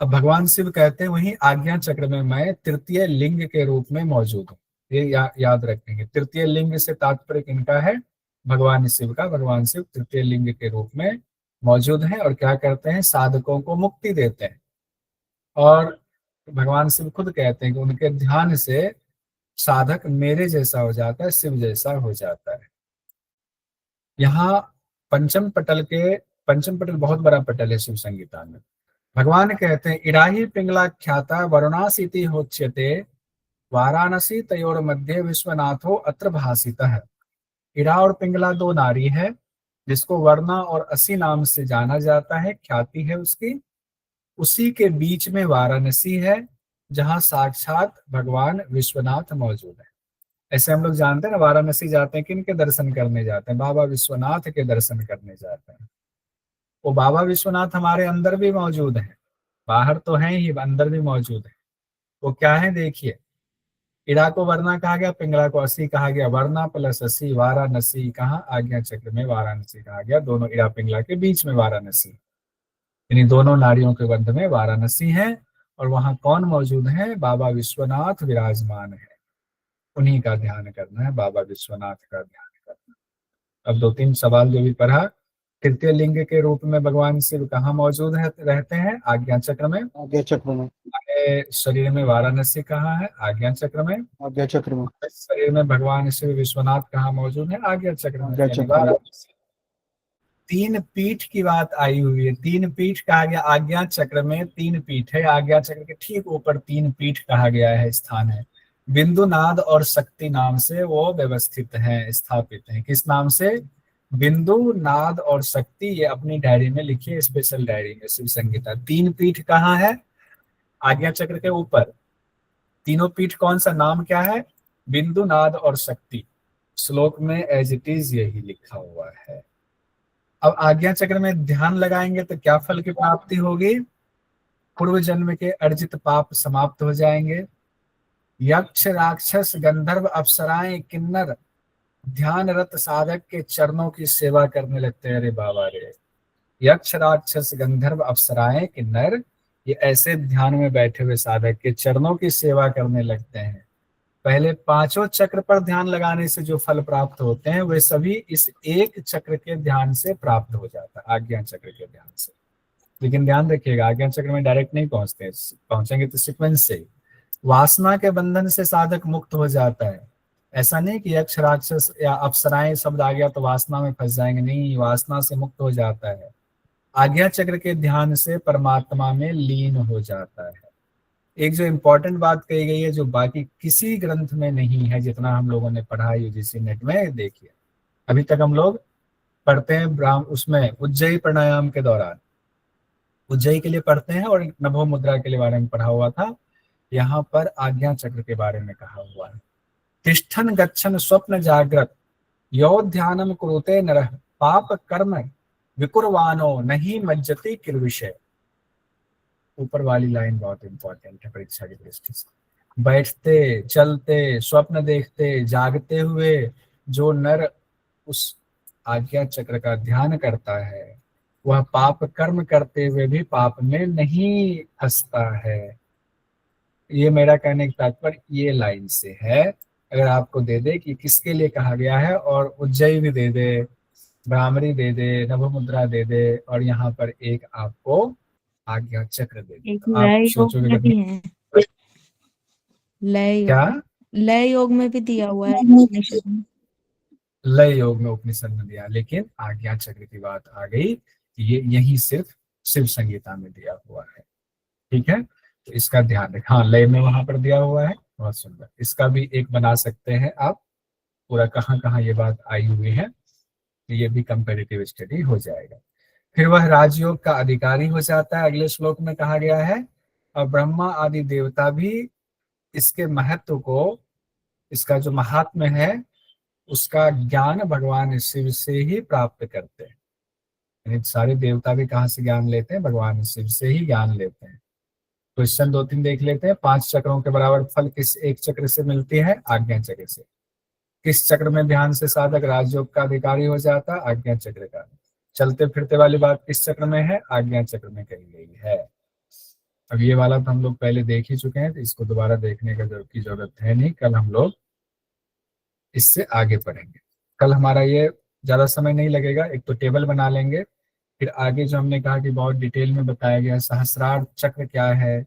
अब भगवान शिव कहते हैं वही आज्ञा चक्र में मैं तृतीय लिंग के रूप में मौजूद हूँ। ये याद रखेंगे। तृतीय लिंग से तात्पर्य इनका है भगवान शिव का। भगवान शिव तृतीय लिंग के रूप में मौजूद हैं और क्या करते हैं? साधकों को मुक्ति देते हैं। और भगवान शिव खुद कहते हैं कि उनके ध्यान से साधक मेरे जैसा हो जाता है, शिव जैसा हो जाता है। यहाँ पंचम पटल बहुत बड़ा पटल है शिव संगीता में। भगवान कहते हैं इडाही पिंगला ख्याता वरुणासीति होच्यते वाराणसी तयोर मध्य विश्वनाथो अत्र भासितः। इडा और पिंगला दो नारी है जिसको वरना और असी नाम से जाना जाता है, ख्याति है उसकी। उसी के बीच में वाराणसी है जहां साक्षात भगवान विश्वनाथ मौजूद है। ऐसे हम लोग जानते हैं ना, वाराणसी जाते हैं किनके दर्शन करने जाते हैं? बाबा विश्वनाथ के दर्शन करने जाते हैं। वो बाबा विश्वनाथ हमारे अंदर भी मौजूद है, बाहर तो है ही, अंदर भी मौजूद है। वो क्या है देखिए, इड़ा को वरना कहा गया, पिंगला को असी कहा गया। वरना प्लस असी वाराणसी, कहाँ? आज्ञा चक्र में वाराणसी कहा गया। दोनों इड़ा पिंगला के बीच में वाराणसी, यानी दोनों नारियों के बंध में वाराणसी है। और वहां कौन मौजूद है? बाबा विश्वनाथ विराजमान है। उन्हीं का ध्यान करना है, बाबा विश्वनाथ का ध्यान करना। अब दो तीन सवाल जो भी पढ़ा, तृतीय लिंग के रूप में भगवान शिव कहाँ मौजूद है, रहते हैं? आज्ञा चक्र में। आज्ञा चक्र में। हमारे शरीर में वाराणसी कहाँ है? आज्ञा चक्र में। आज्ञा चक्र में। शरीर में भगवान शिव विश्वनाथ कहाँ मौजूद है? आज्ञा चक्र में। आज्ञा चक्र में। तीन पीठ की बात आई हुई है। तीन पीठ कहा गया आज्ञा चक्र में। तीन पीठ है आज्ञा चक्र के ठीक ऊपर, तीन पीठ कहा गया है, स्थान है। बिंदु, नाद और शक्ति नाम से वो व्यवस्थित हैं, स्थापित हैं। किस नाम से? बिंदु, नाद और शक्ति। ये अपनी डायरी में लिखिए, स्पेशल डायरी में, शिव संगीता। तीन पीठ कहाँ है? आज्ञा चक्र के ऊपर। तीनों पीठ कौन सा, नाम क्या है? बिंदु, नाद और शक्ति। श्लोक में एज इट इज यही लिखा हुआ है। अब आज्ञा चक्र में ध्यान लगाएंगे तो क्या फल की प्राप्ति होगी? पूर्व जन्म के अर्जित पाप समाप्त हो जाएंगे। यक्ष, राक्षस, गंधर्व, अप्सराएं, किन्नर ध्यान रत साधक के चरणों की सेवा करने लगते हैं। अरे बाबा रे! यक्ष, राक्षस, गंधर्व, अप्सराएं, किन्नर, ये ऐसे ध्यान में बैठे हुए साधक के चरणों की सेवा करने लगते हैं। पहले पांचों चक्र पर ध्यान लगाने से जो फल प्राप्त होते हैं वे सभी इस एक चक्र के ध्यान से प्राप्त हो जाता है, आज्ञा चक्र के ध्यान से। लेकिन ध्यान रखिएगा, आज्ञा चक्र में डायरेक्ट नहीं पहुंचते, पहुंचेंगे तो सीक्वेंस से। वासना के बंधन से साधक मुक्त हो जाता है। ऐसा नहीं कि यक्ष, राक्षस या अप्सराएं शब्द आ गया तो वासना में फंस जाएंगे, नहीं, वासना से मुक्त हो जाता है। आज्ञा चक्र के ध्यान से परमात्मा में लीन हो जाता है। एक जो इम्पोर्टेंट बात कही गई है जो बाकी किसी ग्रंथ में नहीं है, जितना हम लोगों ने पढ़ा यूजीसी नेट में, देखिए अभी तक हम लोग पढ़ते हैं उसमें उज्जयी प्राणायाम के दौरान, उज्जयी के लिए पढ़ते हैं और नभो मुद्रा के लिए बारे में पढ़ा हुआ था। यहाँ पर आज्ञा चक्र के बारे में कहा हुआ है। तिष्ठन गच्छन स्वप्न जागृत यो ध्यानम कुरुते नरः पाप कर्म विकुर्वाणो नहीं मज्जति किल विषय। ऊपर वाली लाइन बहुत इंपॉर्टेंट है परीक्षा की दृष्टि से। बैठते, चलते, स्वप्न देखते, जागते हुए जो नर उस आज्ञा चक्र का ध्यान करता है वह पाप कर्म करते हुए भी पाप में नहीं फंसता है। ये मेरा कहने का तात्पर्य ये लाइन से है। अगर आपको दे दे कि किसके लिए कहा गया है और उज्जयी भी दे दे, भ्रामरी दे दे, नभ मुद्रा दे दे और यहाँ पर एक आपको आज्ञा चक्र दे दे, तो आप सोचोगे भी है, लय योग, क्या? लय योग में भी दिया हुआ है। लय योग में उपनिषद में दिया, लेकिन आज्ञा चक्र की बात आ गई कि ये यही सिर्फ शिव संगीता में दिया हुआ है। ठीक है, तो इसका ध्यान रखें। हाँ, लय में वहां पर दिया हुआ है, बहुत सुंदर। इसका भी एक बना सकते हैं आप, पूरा कहाँ कहाँ ये बात आई हुई है, तो ये भी कंपेरेटिव स्टडी हो जाएगा। फिर वह राजयोग का अधिकारी हो जाता है, अगले श्लोक में कहा गया है। और ब्रह्मा आदि देवता भी इसके महत्व को, इसका जो महात्म्य है उसका ज्ञान भगवान शिव से ही प्राप्त करते हैं। यानी सारे देवता भी कहाँ से ज्ञान लेते हैं? भगवान शिव से ही ज्ञान लेते हैं। क्वेश्चन 2-3 देख लेते हैं। 5 चक्रों के बराबर फल किस एक चक्र से मिलती है? आज्ञा चक्र से। किस चक्र में ध्यान से साधक राजयोग का अधिकारी हो जाता? आज्ञा चक्र का। चलते फिरते वाली बात किस चक्र में है? आज्ञा चक्र में कही गई है। अब ये वाला तो हम लोग पहले देख ही चुके हैं, तो इसको दोबारा देखने की जरूरत है नहीं। कल हम लोग इससे आगे पढ़ेंगे। कल हमारा ये ज्यादा समय नहीं लगेगा। एक तो टेबल बना लेंगे, फिर आगे जो हमने कहा कि बहुत डिटेल में बताया गया सहस्रार चक्र क्या है,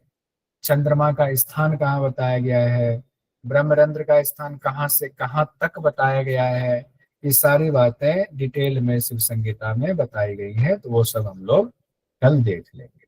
चंद्रमा का स्थान कहाँ बताया गया है, ब्रह्मरंध्र का स्थान कहाँ से कहाँ तक बताया गया है, ये सारी बातें डिटेल में शिव संहिता में बताई गई है। तो वो सब हम लोग कल देख लेंगे।